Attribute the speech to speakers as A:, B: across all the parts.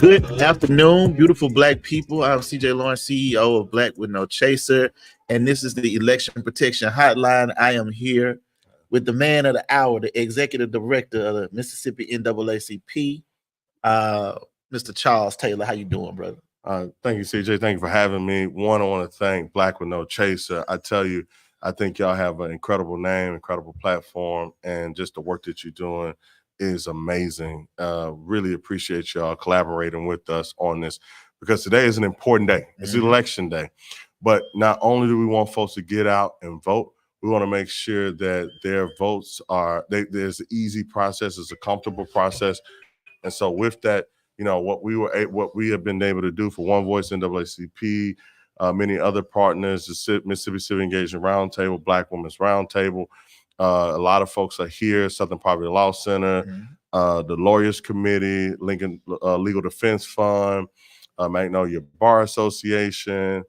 A: Good afternoon, beautiful black people. I'm CJ Lawrence, CEO of Black with No Chaser, and this is the Election Protection Hotline. I am here with the man of the hour, the executive director of the Mississippi NAACP, Mr. Charles Taylor. How you doing, brother?
B: Thank you, CJ. Thank you for having me. One, I want to thank Black with No Chaser. I tell you, I think y'all have an incredible name, incredible platform, and just the work that you're doing is amazing. Really appreciate y'all collaborating with us on this because today is an important day. It's election day. But not only do we want folks to get out and vote, we want to make sure that their votes there's an easy process, it's a comfortable process. And so with that, you know, what we have been able to do for One Voice NAACP, many other partners, the Mississippi Civic Engagement Roundtable, Black Women's Roundtable. A lot of folks are here, Southern Poverty Law Center, the Lawyers Committee, Lincoln Legal Defense Fund, Magnolia Bar Association.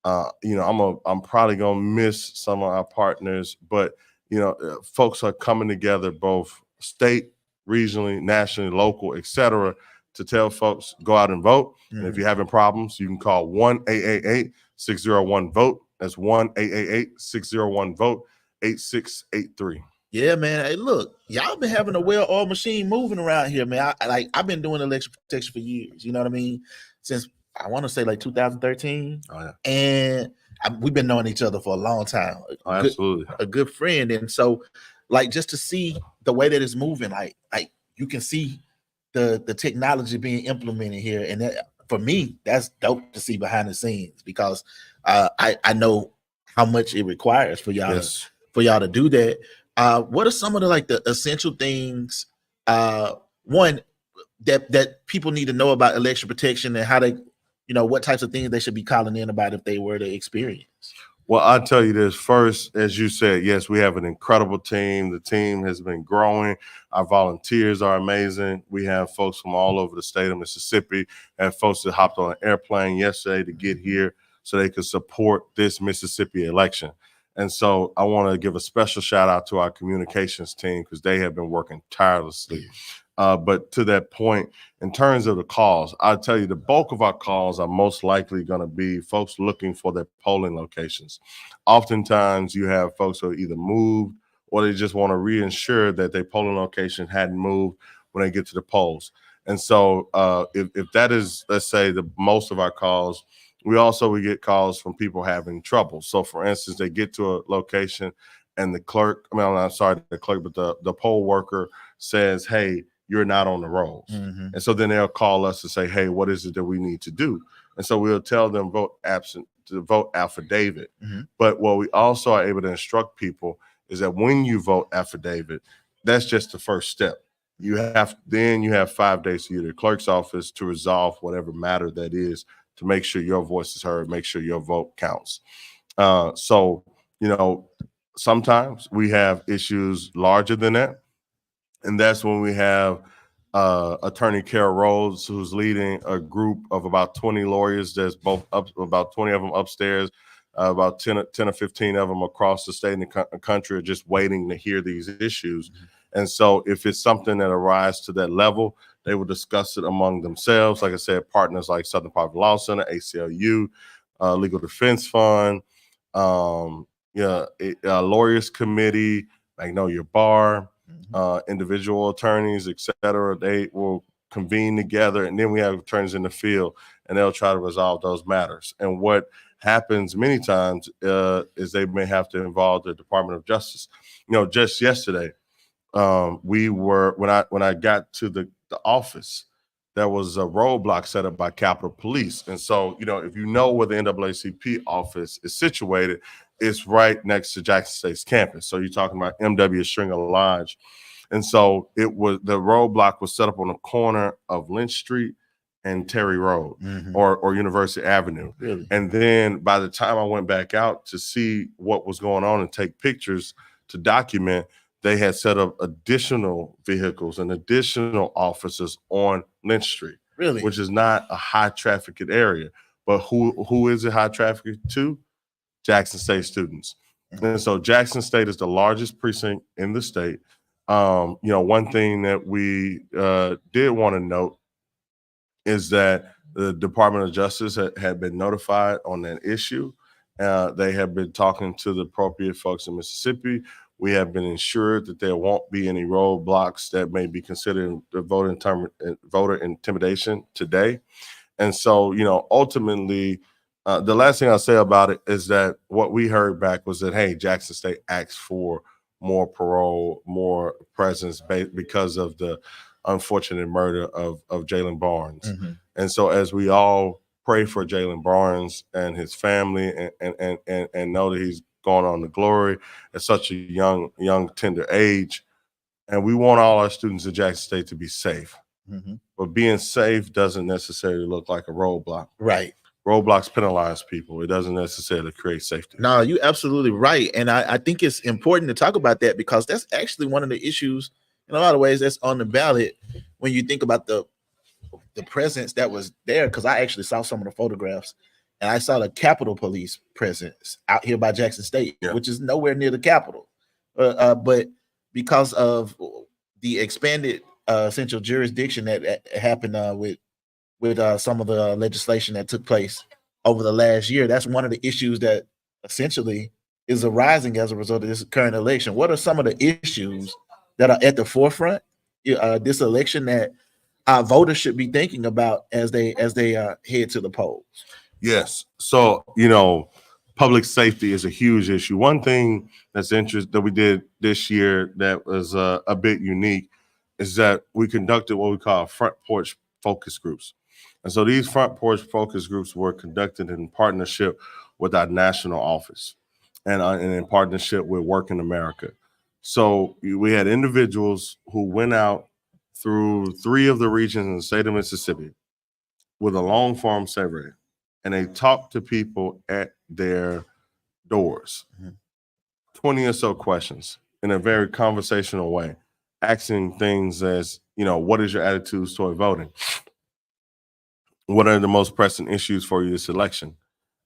B: You know, I'm probably gonna miss some of our partners, but you know, folks are coming together both state, regionally, nationally, local, etc., to tell folks go out and vote. And if you're having problems, you can call 1-888-601-VOTE. That's 1-888-601-VOTE. 8683.
A: Yeah, man. Hey, look, y'all been having a well-oiled machine moving around here, man. I've been doing election protection for years. You know what I mean? Since I want to say like 2013.
B: Oh yeah.
A: And we've been knowing each other for a long time.
B: Absolutely.
A: A good friend. And so, like, just to see the way that it's moving, like you can see the technology being implemented here, and that, for me, that's dope to see behind the scenes because I know how much it requires for y'all.
B: Yes.
A: For y'all to do that. What are some of the essential things, one, that people need to know about election protection and how they, you know, what types of things they should be calling in about if they were to experience?
B: Well, I'll tell you this first, as you said, yes, we have an incredible team. The team has been growing. Our volunteers are amazing. We have folks from all over the state of Mississippi, and folks that hopped on an airplane yesterday to get here so they could support this Mississippi election. And so I want to give a special shout out to our communications team because they have been working tirelessly. But to that point, in terms of the calls, I'll tell you the bulk of our calls are most likely going to be folks looking for their polling locations. Oftentimes you have folks who are either moved or they just want to reassure that their polling location hadn't moved when they get to the polls. And so if that is, let's say, the most of our calls, we get calls from people having trouble. So, for instance, they get to a location and the poll worker says, hey, you're not on the rolls. And so then they'll call us and say, hey, what is it that we need to do? And so we'll tell them vote absent to vote affidavit. But what we also are able to instruct people is that when you vote affidavit, that's just the first step. You have 5 days to the clerk's office to resolve whatever matter that is, to make sure your voice is heard, make sure your vote counts. So, you know, sometimes we have issues larger than that. And that's when we have Attorney Carol Rhodes, who's leading a group of about 20 lawyers. There's about 20 of them upstairs, about 10 or 15 of them across the state and the country are just waiting to hear these issues. And so if it's something that arises to that level, they will discuss it among themselves. Like I said, partners like Southern Poverty Law Center, ACLU, Legal Defense Fund, Lawyers Committee, Magnolia Bar, individual attorneys, et cetera. They will convene together, and then we have attorneys in the field, and they'll try to resolve those matters. And what happens many times is they may have to involve the Department of Justice. You know, just yesterday, when I got to the office, there was a roadblock set up by Capitol Police. And so, you know, if you know where the NAACP office is situated, it's right next to Jackson State's campus. So you're talking about MW Stringer Lodge. And so the roadblock was set up on the corner of Lynch Street and Terry Road or University Avenue.
A: Really?
B: And then by the time I went back out to see what was going on and take pictures to document, they had set up additional vehicles and additional officers on Lynch Street.
A: Really?
B: Which is not a high trafficked area. But who is it high trafficked to? Jackson State students. And so Jackson State is the largest precinct in the state. You know, one thing that we did want to note is that the Department of Justice had been notified on that issue. They have been talking to the appropriate folks in Mississippi. We have been ensured that there won't be any roadblocks that may be considered voter intimidation today. And so, ultimately, the last thing I'll say about it is that what we heard back was that, hey, Jackson State asked for more parole, more presence because of the unfortunate murder of Jaylen Barnes.
A: Mm-hmm.
B: And so as we all pray for Jaylen Barnes and his family and know that he's gone on to glory at such a young, tender age, and we want all our students at Jackson State to be safe.
A: Mm-hmm.
B: But being safe doesn't necessarily look like a roadblock.
A: Right.
B: Roadblocks penalize people. It doesn't necessarily create safety.
A: No, you're absolutely right. And I think it's important to talk about that because that's actually one of the issues in a lot of ways that's on the ballot when you think about the presence that was there. Because I actually saw some of the photographs and I saw the Capitol Police presence out here by Jackson State, which is nowhere near the Capitol. But because of the expanded central jurisdiction that happened with some of the legislation that took place over the last year, that's one of the issues that essentially is arising as a result of this current election. What are some of the issues that are at the forefront this election that voters should be thinking about as they head to the polls?
B: Yes. So, public safety is a huge issue. One thing that's interesting that we did this year that was a bit unique is that we conducted what we call front porch focus groups. And so these front porch focus groups were conducted in partnership with our national office and in partnership with Work in America. So we had individuals who went out through 3 of the regions in the state of Mississippi with a long form survey, and they talked to people at their doors, 20 or so questions in a very conversational way, asking things as, what is your attitudes toward voting? What are the most pressing issues for you this election?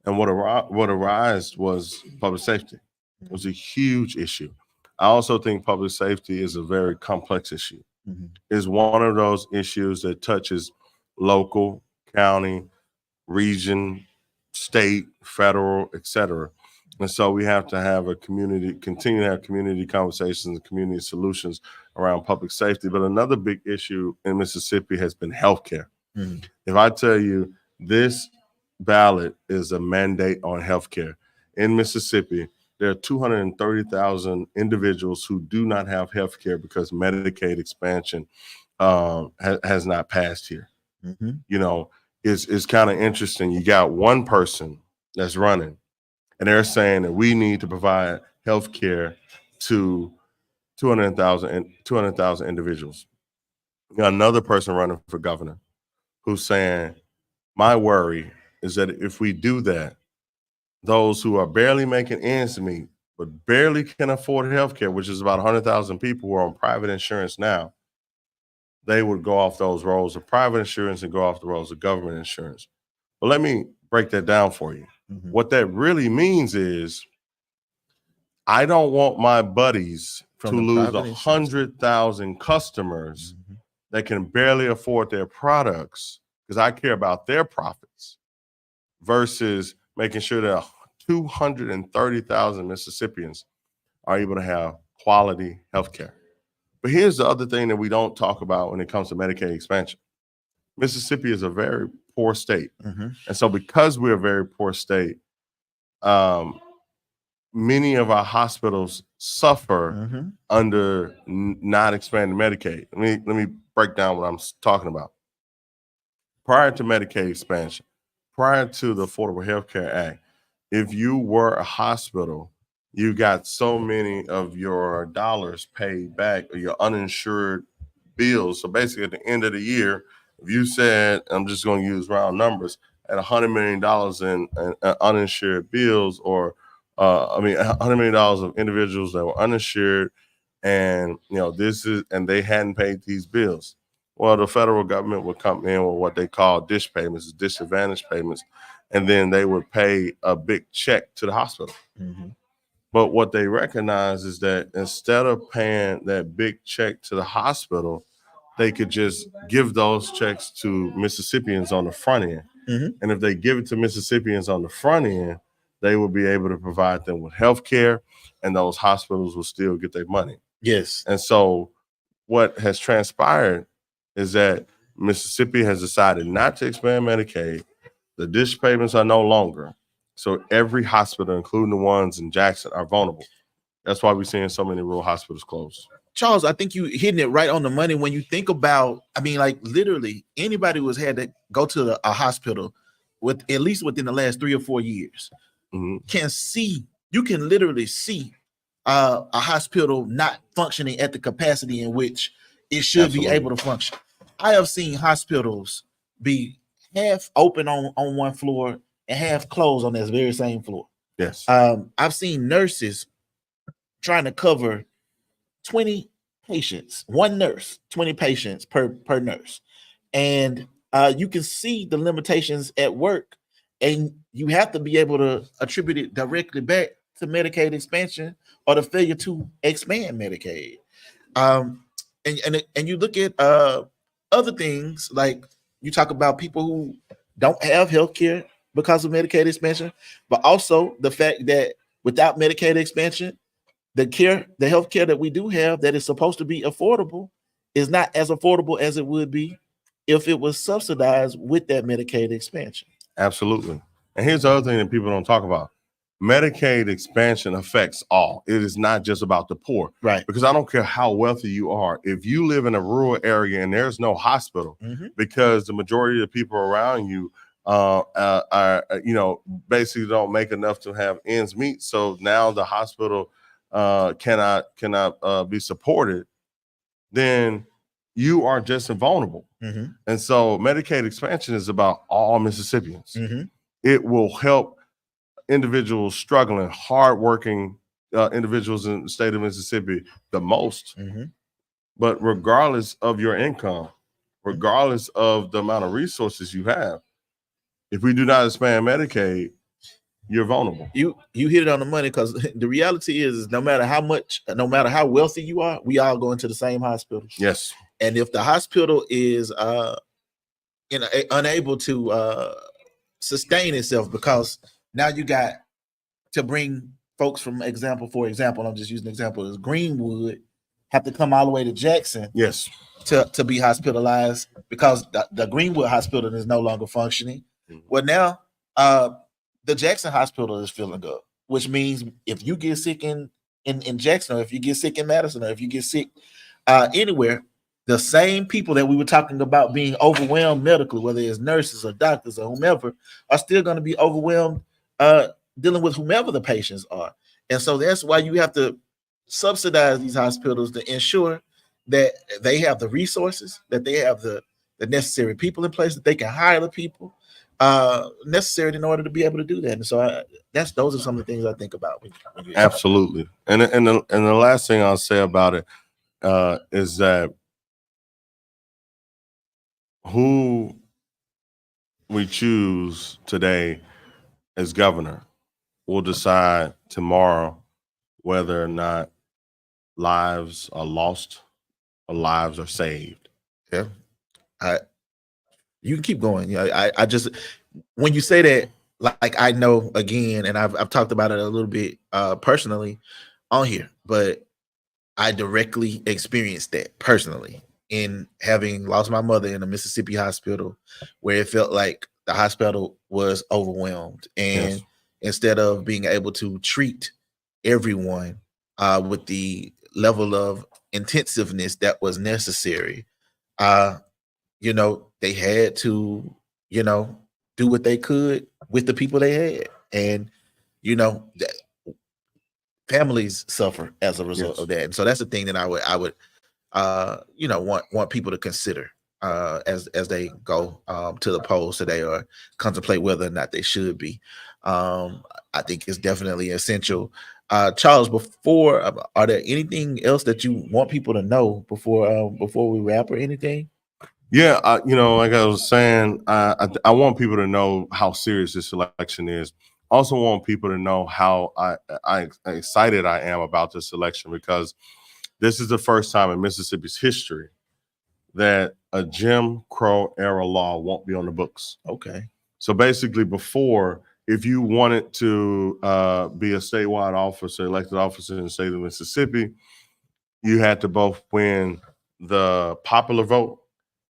B: And what arose was public safety. It was a huge issue. I also think public safety is a very complex issue.
A: Mm-hmm.
B: It's one of those issues that touches local, county, region, state, federal, etc. And so we have to continue to have community conversations and community solutions around public safety. But another big issue in Mississippi has been healthcare.
A: Mm-hmm.
B: If I tell you this ballot is a mandate on healthcare in Mississippi, there are 230,000 individuals who do not have healthcare because Medicaid expansion has not passed here.
A: Mm-hmm.
B: It's kind of interesting. You got one person that's running, and they're saying that we need to provide health care to 200,000 individuals. You got another person running for governor who's saying, my worry is that if we do that, those who are barely making ends meet, but barely can afford health care, which is about 100,000 people who are on private insurance now, they would go off those roles of private insurance and go off the roles of government insurance. But let me break that down for you.
A: Mm-hmm.
B: What that really means is I don't want my buddies to lose 100,000 customers that can barely afford their products because I care about their profits versus making sure that 230,000 Mississippians are able to have quality health care. But here's the other thing that we don't talk about when it comes to Medicaid expansion. Mississippi is a very poor state.
A: Mm-hmm.
B: And so because we're a very poor state, many of our hospitals suffer under not expanding Medicaid. Let me break down what I'm talking about. Prior to Medicaid expansion, prior to the Affordable Health Care Act, if you were a hospital, you got so many of your dollars paid back or your uninsured bills. So basically at the end of the year, if you said, I'm just going to use round numbers, at $100 million in uninsured bills or $100 million of individuals that were uninsured and, they hadn't paid these bills. Well, the federal government would come in with what they call dish payments, disadvantage payments, and then they would pay a big check to the hospital.
A: Mm-hmm.
B: But what they recognize is that instead of paying that big check to the hospital, they could just give those checks to Mississippians on the front end.
A: Mhm.
B: And if they give it to Mississippians on the front end, they will be able to provide them with health care, and those hospitals will still get their money.
A: Yes.
B: And so what has transpired is that Mississippi has decided not to expand Medicaid. The dish payments are no longer. So every hospital, including the ones in Jackson, are vulnerable. That's why we're seeing so many rural hospitals close.
A: Charles, I think you hitting it right on the money when you think about, I mean, like literally anybody who's had to go to a hospital with at least within the last 3 or 4 years can see, you can literally see a hospital not functioning at the capacity in which it should be able to function. I have seen hospitals be half open on one floor and half closed on that very same floor.
B: Yes.
A: I've seen nurses trying to cover 20 patients, one nurse, 20 patients per nurse. And you can see the limitations at work, and you have to be able to attribute it directly back to Medicaid expansion or the failure to expand Medicaid. And you look at other things, like you talk about people who don't have health care because of Medicaid expansion, but also the fact that without Medicaid expansion, the health care that we do have that is supposed to be affordable is not as affordable as it would be if it was subsidized with that Medicaid expansion.
B: Absolutely. And here's the other thing that people don't talk about. Medicaid expansion affects all. It is not just about the poor.
A: Right.
B: Because I don't care how wealthy you are. If you live in a rural area and there's no hospital, because the majority of the people around you are, basically don't make enough to have ends meet. So now the hospital cannot be supported, then you are just vulnerable. And so Medicaid expansion is about all Mississippians. It will help individuals struggling, hardworking individuals in the state of Mississippi the most. But regardless of your income, regardless of the amount of resources you have, if we do not expand Medicaid, you're vulnerable.
A: You hit it on the money, because the reality is no matter how wealthy you are, we all go into the same hospital.
B: Yes.
A: And if the hospital is unable to sustain itself, because now you got to bring folks from for example, I'm just using an example, is Greenwood have to come all the way to Jackson.
B: Yes.
A: To be hospitalized because the Greenwood hospital is no longer functioning. Well, now the Jackson hospital is filling up, which means if you get sick in Jackson, or if you get sick in Madison, or if you get sick anywhere, the same people that we were talking about being overwhelmed medically, whether it's nurses or doctors or whomever, are still going to be overwhelmed dealing with whomever the patients are. And so that's why you have to subsidize these hospitals to ensure that they have the resources, that they have the necessary people in place, that they can hire the people necessary in order to be able to do that. And so those are some of the things I think about.
B: Absolutely. And the last thing I'll say about it is that who we choose today as governor will decide tomorrow whether or not lives are lost or lives are saved.
A: Yeah. You can keep going. I just, when you say that, like, I know, again, and I've talked about it a little bit personally on here, but I directly experienced that personally in having lost my mother in a Mississippi hospital, where it felt like the hospital was overwhelmed, and instead of being able to treat everyone with the level of intensiveness that was necessary, they had to, do what they could with the people they had. And, families suffer as a result of that. And so that's the thing that I would want people to consider as they go to the polls today, or contemplate whether or not they should be. I think it's definitely essential. Charles, are there anything else that you want people to know before we wrap, or anything?
B: Yeah, like I was saying, I want people to know how serious this election is. Also want people to know how excited I am about this election, because this is the first time in Mississippi's history that a Jim Crow era law won't be on the books.
A: Okay.
B: So basically, before, if you wanted to be a statewide officer, elected officer in the state of Mississippi, you had to both win the popular vote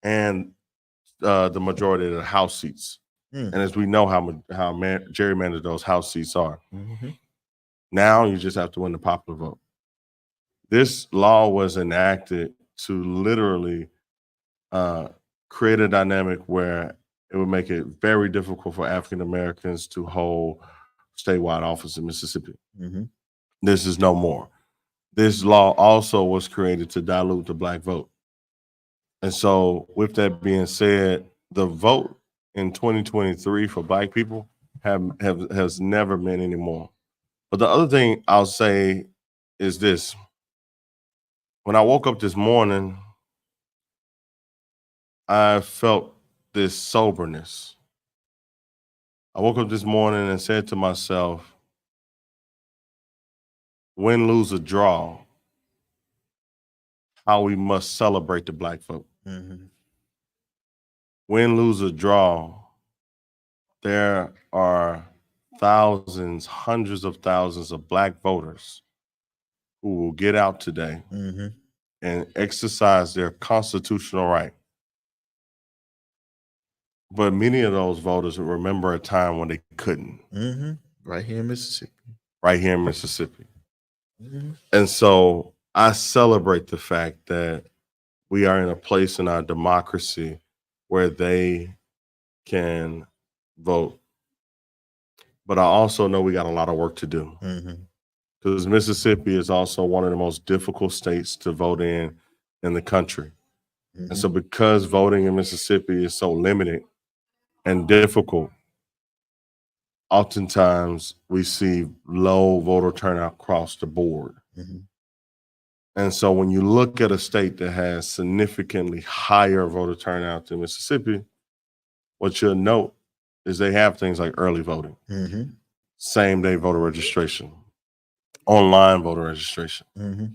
B: and the majority of the House seats.
A: Mm.
B: And as we know how gerrymandered those House seats are,
A: Mm-hmm.
B: now you just have to win the popular vote. This law was enacted to literally create a dynamic where it would make it very difficult for African Americans to hold statewide office in Mississippi.
A: Mm-hmm.
B: This is no more. This law also was created to dilute the Black vote. And so, with that being said, the vote in 2023 for Black people has never been any more. But the other thing I'll say is this. When I woke up this morning, I felt this soberness. I woke up this morning and said to myself, win, lose, or draw, how we must celebrate the Black vote.
A: Mm-hmm.
B: Win, lose, or draw, there are thousands, hundreds of thousands of Black voters who will get out today
A: Mm-hmm.
B: and exercise their constitutional right. But many of those voters will remember a time when they couldn't.
A: Mm-hmm. Right here in Mississippi.
B: Right here in Mississippi.
A: Mm-hmm.
B: And so I celebrate the fact that we are in a place in our democracy where they can vote. But I also know we got a lot of work to do.
A: Mm-hmm.
B: Because Mississippi is also one of the most difficult states to vote in the country.
A: Mm-hmm.
B: And so because voting in Mississippi is so limited and difficult, oftentimes we see low voter turnout across the board.
A: Mm-hmm.
B: And so when you look at a state that has significantly higher voter turnout than Mississippi, what you'll note is they have things like early voting,
A: Mm-hmm.
B: same-day voter registration, online voter registration,
A: Mm-hmm.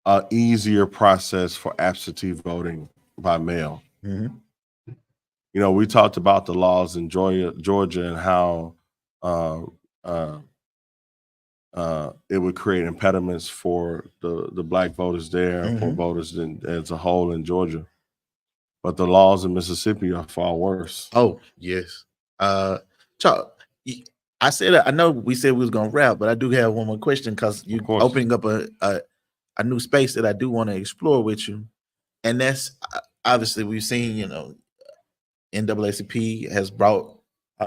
B: an easier process for absentee voting by mail.
A: Mm-hmm.
B: You know, we talked about the laws in Georgia and how it would create impediments for the Black voters there, for
A: Mm-hmm.
B: voters as a whole in Georgia. But the laws in Mississippi are far worse.
A: Oh, yes. Chuck, I said, I know we said we was gonna wrap, but I do have one more question because you
B: course.
A: opening up a new space that I do want to explore with you, and that's obviously we've seen, you know, NAACP has brought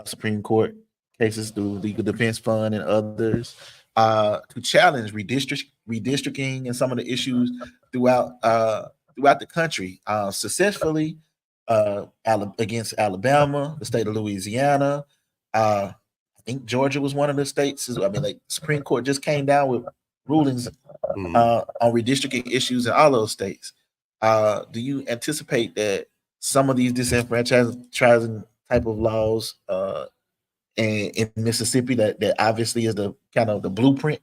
A: Supreme Court cases through Legal Defense Fund and others to challenge redistricting and some of the issues throughout the country successfully against Alabama, the state of Louisiana. I think Georgia was one of the states. I mean, like Supreme Court just came down with rulings on redistricting issues in all those states. Do you anticipate that some of these disenfranchising type of laws in Mississippi that obviously is the kind of the blueprint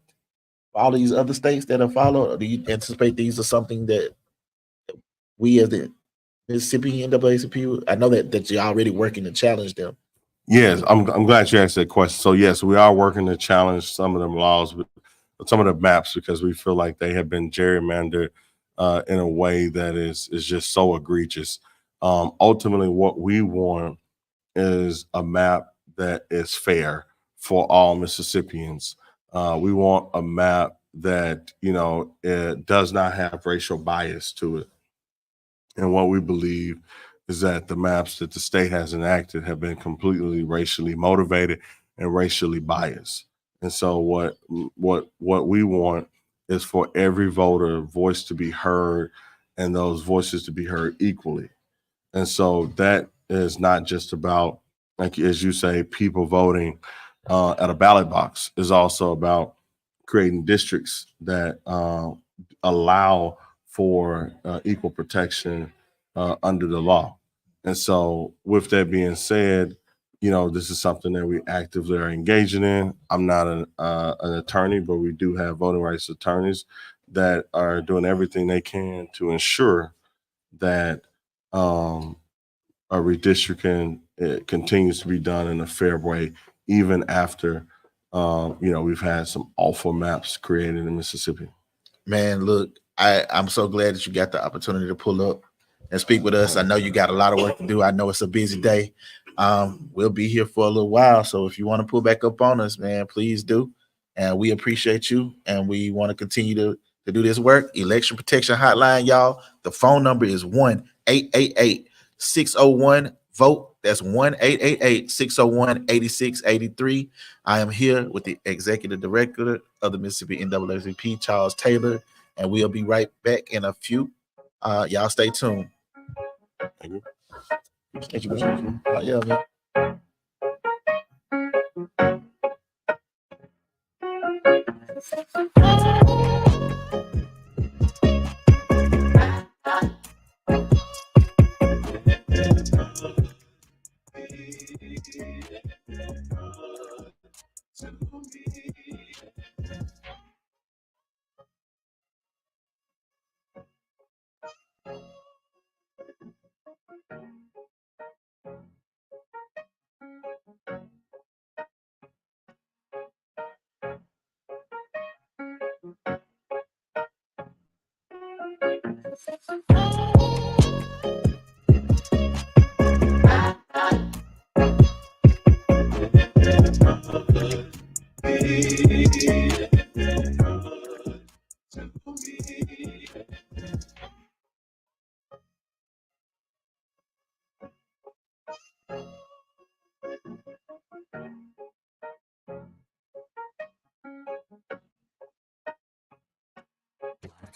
A: for all these other states that are followed? Or do you anticipate these are something that we as the Mississippi NAACP, I know that you're already working to challenge them?
B: Yes, I'm glad you asked that question. So yes, we are working to challenge some of them laws, some of the maps, because we feel like they have been gerrymandered in a way that is just so egregious. Ultimately, what we want is a map that is fair for all Mississippians. We want a map that, you know, it does not have racial bias to it. And what we believe is that the maps that the state has enacted have been completely racially motivated and racially biased. And so what we want is for every voter voice to be heard and those voices to be heard equally. And so that is not just about, like, as you say, people voting at a ballot box. Is also about creating districts that allow for equal protection under the law. And so with that being said, you know, this is something that we actively are engaging in. I'm not an attorney, but we do have voting rights attorneys that are doing everything they can to ensure that a redistricting continues to be done in a fair way, even after we've had some awful maps created in Mississippi.
A: Man, look, I'm so glad that you got the opportunity to pull up and speak with us. I know you got a lot of work to do. I know it's a busy day. We'll be here for a little while. So if you want to pull back up on us, man, please do. And we appreciate you. And we want to continue to do this work. Election Protection Hotline, y'all. The phone number is 1-888-601-VOTE. That's 1-888-601-8683. I am here with the Executive Director of the Mississippi NAACP, Charles Taylor, and we'll be right back in a few. Y'all stay tuned.
B: Thank you.
A: Thank you, man. Yeah, man.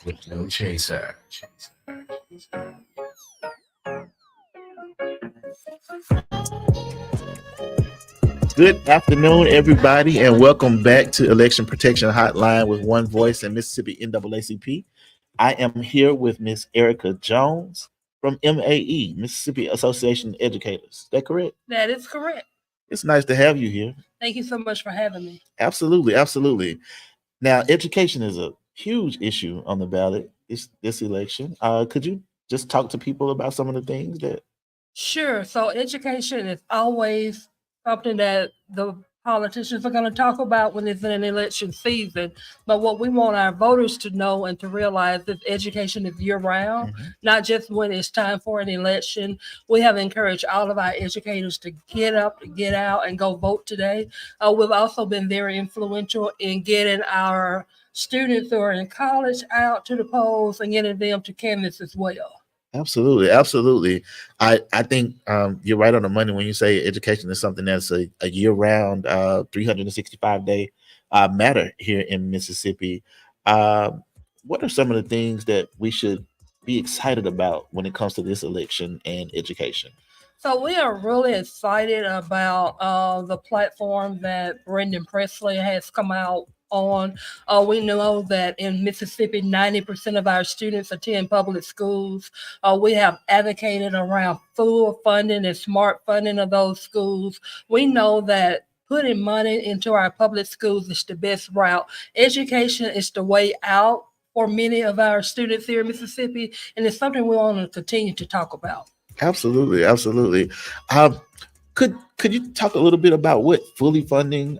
A: With no chaser. Good afternoon, everybody, and welcome back to Election Protection Hotline with One Voice and Mississippi NAACP. I am here with Miss Erica Jones from MAE, Mississippi Association of Educators. Is that correct?
C: That is correct.
A: It's nice to have you here.
C: Thank you so much for having me.
A: Absolutely, absolutely. Now, education is a huge issue on the ballot this election. Could you just talk to people about some of the things that?
C: Sure. So education is always something that the politicians are going to talk about when it's in an election season. But what we want our voters to know and to realize is education is year-round, not just when it's time for an election. We have encouraged all of our educators to get up, to get out, and go vote today. We've also been very influential in getting our students who are in college out to the polls and getting them to canvass as well.
A: Absolutely, absolutely. I think you're right on the money when you say education is something that's a year-round, 365-day matter here in Mississippi. What are some of the things that we should be excited about when it comes to this election and education?
C: So we are really excited about the platform that Brendan Presley has come out on. We know that in Mississippi, 90% of our students attend public schools. We have advocated around full funding and smart funding of those schools. We know that putting money into our public schools is the best route. Education is the way out for many of our students here in Mississippi, and it's something we want to continue to talk about.
A: Absolutely, absolutely. Could you talk a little bit about what fully funded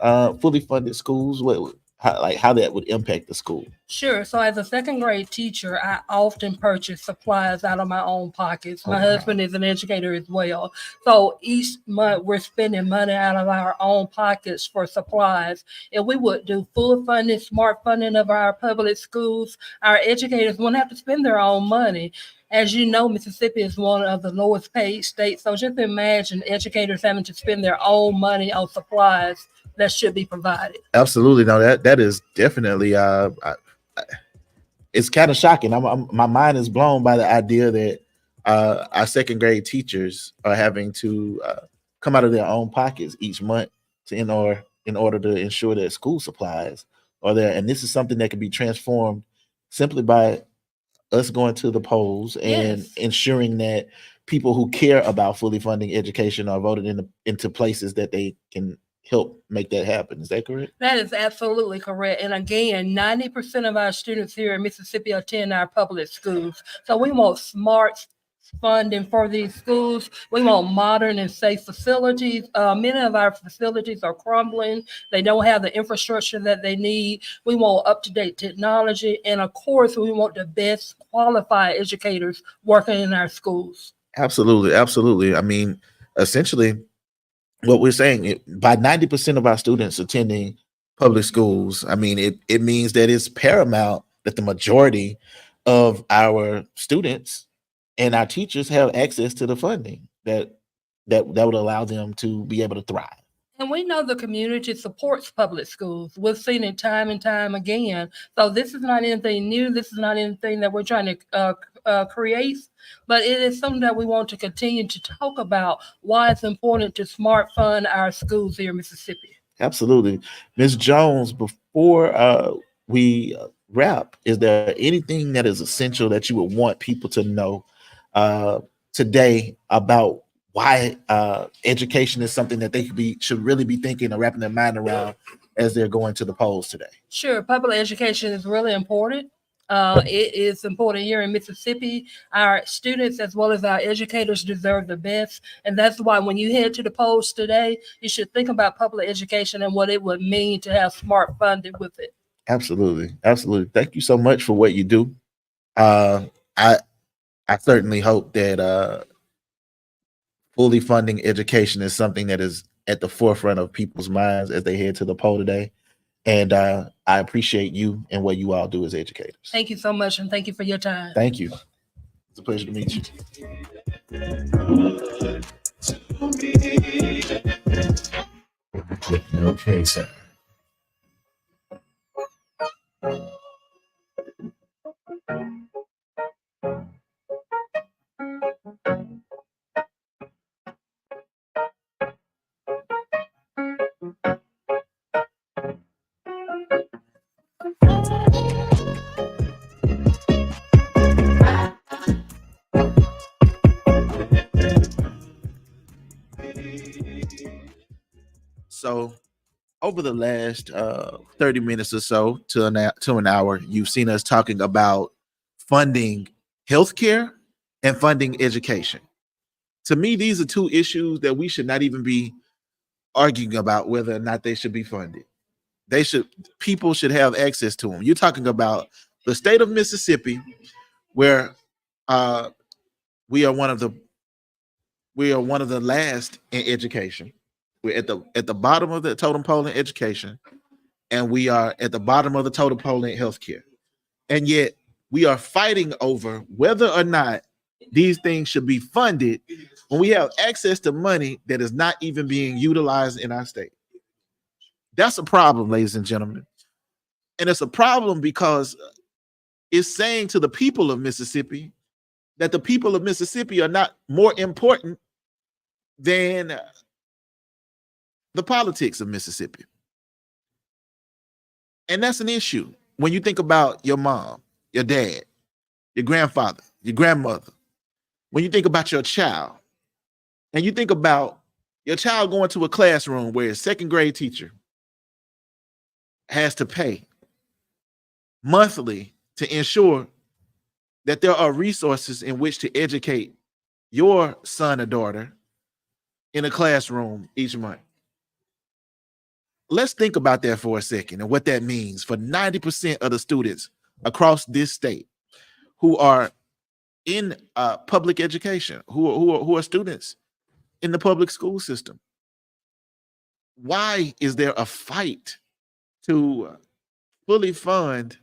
A: schools, how that would impact the school?
C: Sure. So as a second grade teacher, I often purchase supplies out of my own pockets. My husband is an educator as well. So each month we're spending money out of our own pockets for supplies. If we would do full funding, smart funding of our public schools, our educators wouldn't have to spend their own money. As you know, Mississippi is one of the lowest paid states. So just imagine educators having to spend their own money on supplies that should be provided.
A: Absolutely. No, that is definitely it's kind of shocking. My mind is blown by the idea that our second grade teachers are having to come out of their own pockets each month in order to ensure that school supplies are there. And this is something that can be transformed simply by us going to the polls and ensuring that people who care about fully funding education are voted into places that they can help make that happen. Is that correct?
C: That is absolutely correct. And again, 90% of our students here in Mississippi attend our public schools. So we want smart funding for these schools. We want modern and safe facilities. Many of our facilities are crumbling. They don't have the infrastructure that they need. We want up-to-date technology. And of course, we want the best qualified educators working in our schools.
A: Absolutely, absolutely. I mean, essentially, what we're saying, by 90% of our students attending public schools, I mean, it means that it's paramount that the majority of our students and our teachers have access to the funding that would allow them to be able to thrive.
C: And we know the community supports public schools. We've seen it time and time again. So this is not anything new. This is not anything that we're trying to create, but it is something that we want to continue to talk about, why it's important to smart fund our schools here in Mississippi.
A: Absolutely. Ms. Jones, before we wrap, is there anything that is essential that you would want people to know today about why education is something that they should really be thinking or wrapping their mind around as they're going to the polls today?
C: Sure, public education is really important. It is important here in Mississippi. Our students as well as our educators deserve the best. And that's why when you head to the polls today, you should think about public education and what it would mean to have smart funding with it.
A: Absolutely. Absolutely. Thank you so much for what you do. I certainly hope that fully funding education is something that is at the forefront of people's minds as they head to the poll today. And I appreciate you and what you all do as educators.
C: Thank you so much, and thank you for your time.
A: Thank you. It's a pleasure to meet you. Okay, sir. So over the last 30 minutes or so to an hour, you've seen us talking about funding healthcare and funding education. To me, these are two issues that we should not even be arguing about whether or not they should be funded. People should have access to them. You're talking about the state of Mississippi, where we are one of the last in education. We're at the bottom of the totem pole in education, and we are at the bottom of the totem pole in healthcare. And yet we are fighting over whether or not these things should be funded when we have access to money that is not even being utilized in our state. That's a problem, ladies and gentlemen. And it's a problem because it's saying to the people of Mississippi that the people of Mississippi are not more important than the politics of Mississippi. And that's an issue when you think about your mom, your dad, your grandfather, your grandmother. When you think about your child, and you think about your child going to a classroom where a second grade teacher has to pay monthly to ensure that there are resources in which to educate your son or daughter in a classroom each month. Let's think about that for a second and what that means for 90% of the students across this state who are in public education, who are students in the public school system. Why is there a fight to fully fund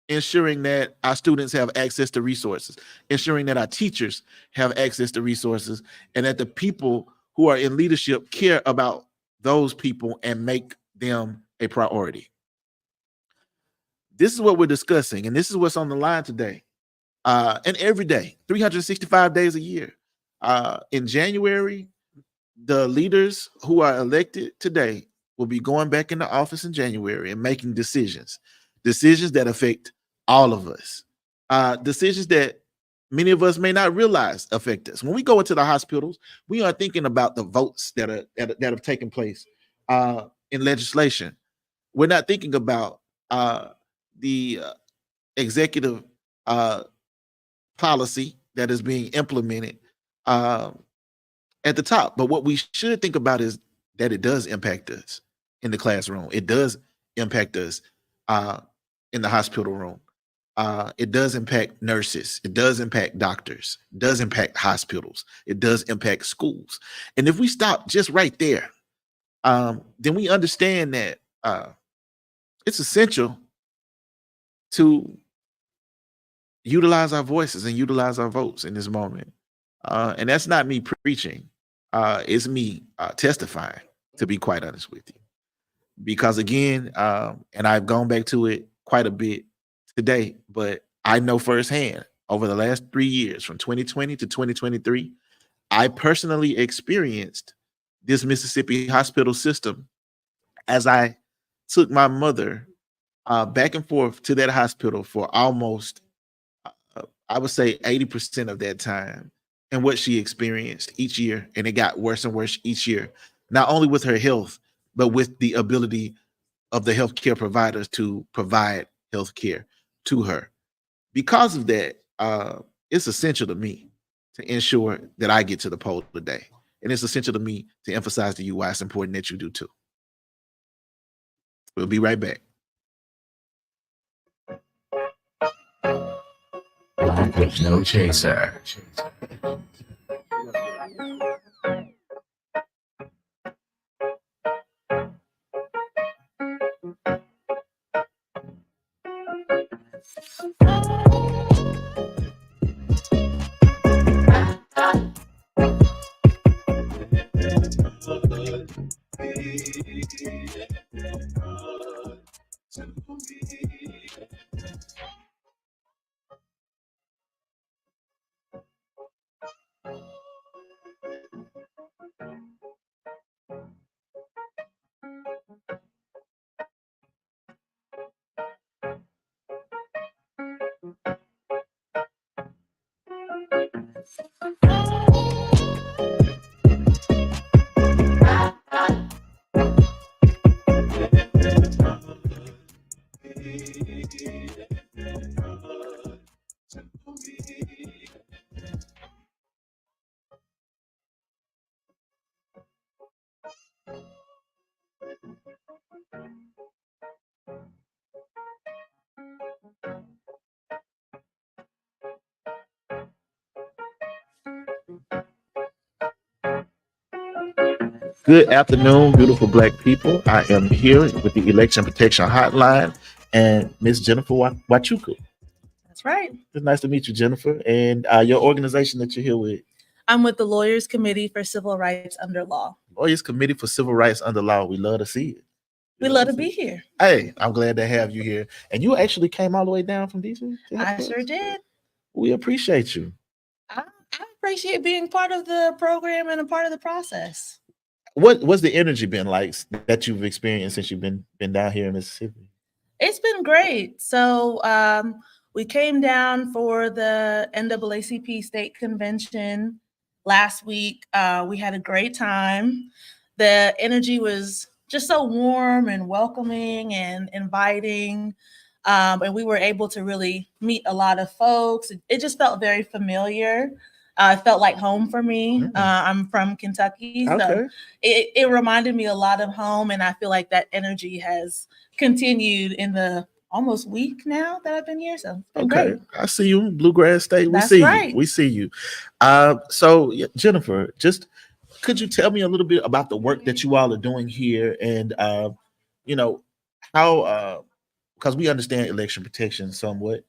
A: ensuring that our students have access to resources, ensuring that our teachers have access to resources, and that the people who are in leadership care about those people and make them a priority? This is what we're discussing, and this is what's on the line today. And every day, 365 days a year. In January, the leaders who are elected today will be going back into office in January and making decisions that affect all of us, decisions that many of us may not realize affect us. When we go into the hospitals, we are thinking about the votes that have taken place in legislation. We're not thinking about the executive policy that is being implemented at the top. But what we should think about is that it does impact us in the classroom. It does impact us in the hospital room. It does impact nurses. It does impact doctors. It does impact hospitals. It does impact schools. And if we stop just right there, then we understand that it's essential to utilize our voices and utilize our votes in this moment. And that's not me preaching. It's me testifying, to be quite honest with you. Because again, and I've gone back to it quite a bit today, but I know firsthand over the last 3 years, from 2020 to 2023, I personally experienced this Mississippi hospital system as I took my mother back and forth to that hospital for almost, I would say 80% of that time, and what she experienced each year. And it got worse and worse each year, not only with her health, but with the ability of the healthcare providers to provide healthcare to her. Because of that, it's essential to me to ensure that I get to the poll today. And it's essential to me to emphasize to you why it's important that you do too. We'll be right back.
D: No chaser.
A: Good afternoon, beautiful Black people. I am here with the Election Protection Hotline and Miss Jennifer Wachuku.
E: That's right.
A: It's nice to meet you, Jennifer, and your organization that you're here with.
E: I'm with the Lawyers Committee for Civil Rights Under Law.
A: Lawyers Committee for Civil Rights Under Law. We love to see it.
E: We love to be here.
A: Hey, I'm glad to have you here. And you actually came all the way down from DC?
E: I sure did.
A: We appreciate you.
E: I appreciate being part of the program and a part of the process.
A: What's the energy been like that you've experienced since you've been down here in Mississippi?
E: It's been great. So we came down for the NAACP state convention last week. We had a great time. The energy was just so warm and welcoming and inviting. And we were able to really meet a lot of folks. It just felt very familiar. It felt like home for me. I'm from Kentucky, so it reminded me a lot of home, and I feel like that energy has continued in the almost week now that I've been here. So it's been great.
A: I see you, Bluegrass State.
E: That's right.
A: We see you. So Jennifer, just could you tell me a little bit about the work that you all are doing here, and how because we understand election protection somewhat.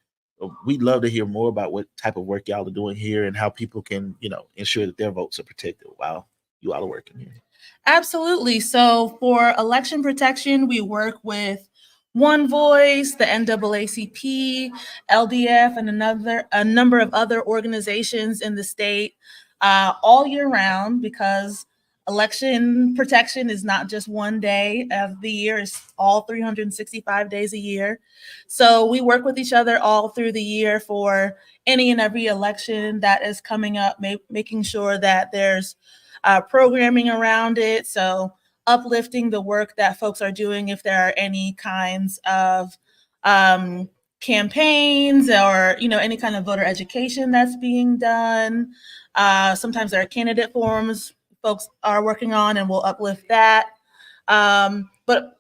A: We'd love to hear more about what type of work y'all are doing here and how people can, ensure that their votes are protected while you all are working here.
E: Absolutely. So for election protection, we work with One Voice, the NAACP, LDF, and a number of other organizations in the state all year round, because election protection is not just one day of the year, it's all 365 days a year. So we work with each other all through the year for any and every election that is coming up, making sure that there's programming around it. So uplifting the work that folks are doing if there are any kinds of campaigns or any kind of voter education that's being done. Sometimes there are candidate forums folks are working on, and we'll uplift that. But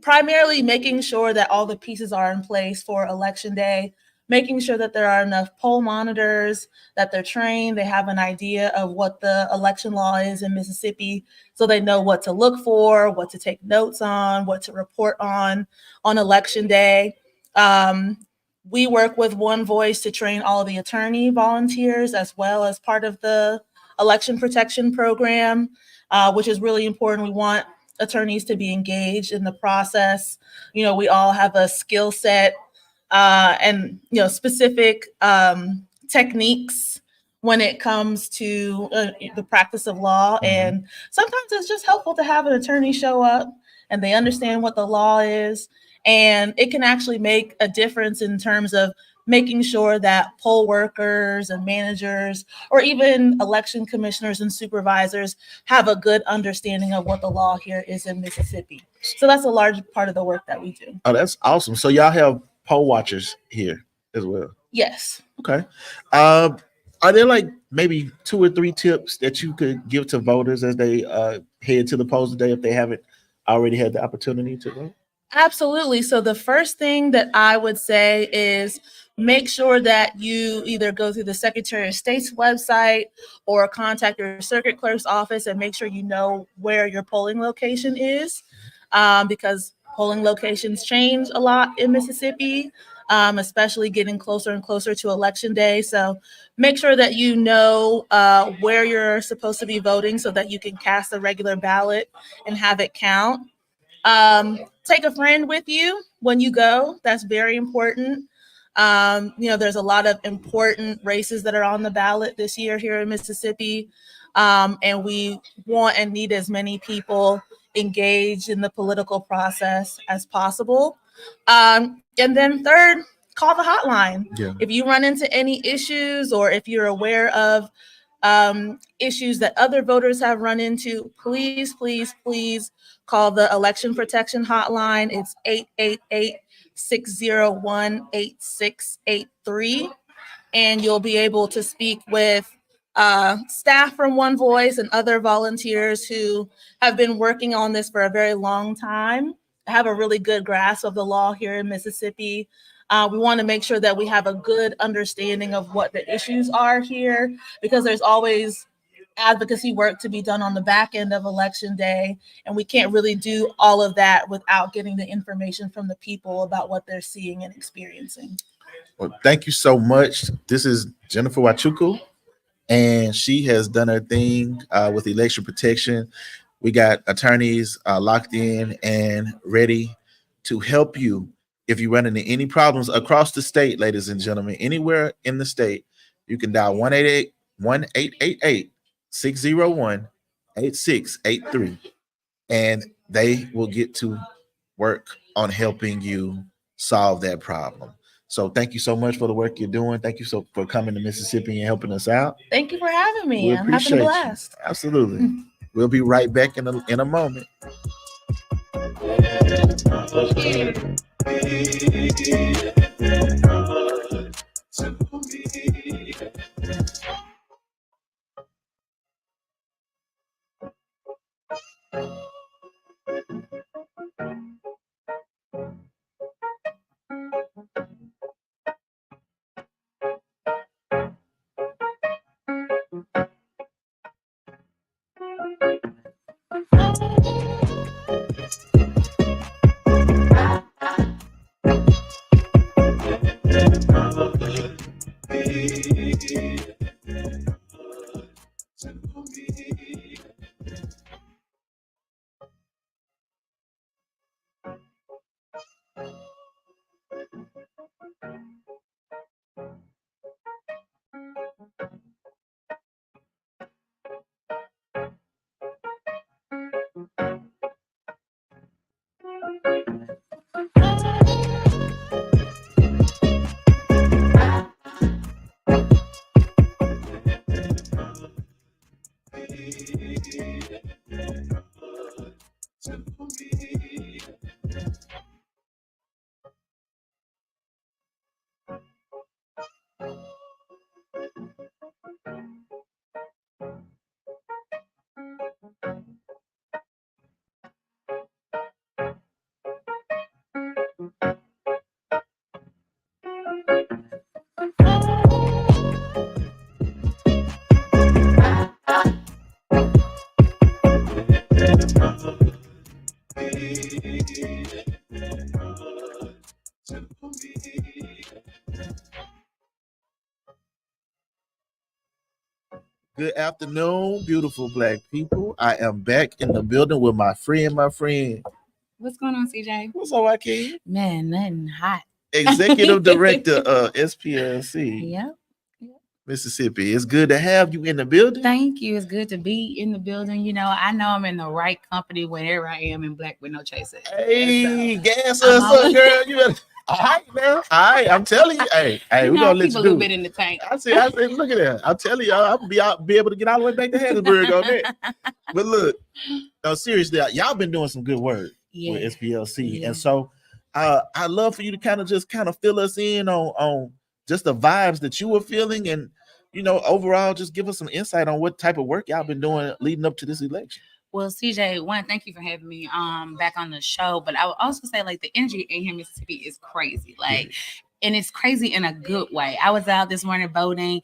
E: primarily making sure that all the pieces are in place for election day, making sure that there are enough poll monitors, that they're trained, they have an idea of what the election law is in Mississippi, so they know what to look for, what to take notes on, what to report on election day. We work with One Voice to train all of the attorney volunteers as well as part of the election protection program, which is really important. We want attorneys to be engaged in the process. We all have a skill set and specific techniques when it comes to the practice of law. And sometimes it's just helpful to have an attorney show up and they understand what the law is. And it can actually make a difference in terms of making sure that poll workers and managers, or even election commissioners and supervisors, have a good understanding of what the law here is in Mississippi. So that's a large part of the work that we do.
A: Oh, that's awesome. So y'all have poll watchers here as well.
E: Yes.
A: Okay. Are there like maybe 2 or 3 tips that you could give to voters as they head to the polls today if they haven't already had the opportunity to vote?
E: Absolutely. So the first thing that I would say is make sure that you either go through the Secretary of State's website or contact your circuit clerk's office and make sure you know where your polling location is, because polling locations change a lot in Mississippi, especially getting closer and closer to Election Day. So make sure that you know where you're supposed to be voting so that you can cast a regular ballot and have it count. Take a friend with you when you go. That's very important. There's a lot of important races that are on the ballot this year here in Mississippi. And we want and need as many people engaged in the political process as possible. And then third, call the hotline.
A: Yeah.
E: If you run into any issues or if you're aware of issues that other voters have run into, please, please, please call the Election Protection Hotline. It's 888-601-8683. And you'll be able to speak with staff from One Voice and other volunteers who have been working on this for a very long time, have a really good grasp of the law here in Mississippi. We want to make sure that we have a good understanding of what the issues are here, because there's always advocacy work to be done on the back end of Election Day, and we can't really do all of that without getting the information from the people about what they're seeing and experiencing.
A: Well, thank you so much. This is Jennifer Wachuku, and she has done her thing with election protection. We got attorneys locked in and ready to help you if you run into any problems across the state, ladies and gentlemen. Anywhere in the state, you can dial 1-888-601-8683, and they will get to work on helping you solve that problem. So thank you so much for the work you're doing. Thank you for coming to Mississippi and helping us out.
E: Thank you for having me.
A: We
E: I'm having a
A: appreciate you.
E: blast.
A: Absolutely. We'll be right back in a moment. Good afternoon, beautiful black people. I am back in the building with my friend.
F: What's going on, CJ?
A: What's up, Joaquin?
F: Man, nothing hot.
A: Executive Director of SPLC,
F: Yep.
A: Mississippi. It's good to have you in the building.
F: Thank you. It's good to be in the building. You know, I know I'm in the right company whenever I am in Black with No Chaser.
A: Hey,
F: So,
A: gas
F: I'm
A: us
F: all-
A: up, girl. You better. All right, now. All right, I'm telling you. Hey,
F: you
A: we're
F: know,
A: gonna let
F: keep
A: you
F: a little
A: do
F: bit
A: it.
F: in the tank.
A: I said, look at that. I'm telling y'all, I'll be able to get all the way back to Hattiesburg on that. But look, no, seriously, y'all been doing some good work with SPLC,
F: Yeah.
A: and so I'd love for you to kind of fill us in on just the vibes that you were feeling, and overall, just give us some insight on what type of work y'all been doing leading up to this election.
F: Well, CJ, thank you for having me back on the show. But I would also say, like, the energy in here in Mississippi is crazy. Like, and it's crazy in a good way. I was out this morning voting,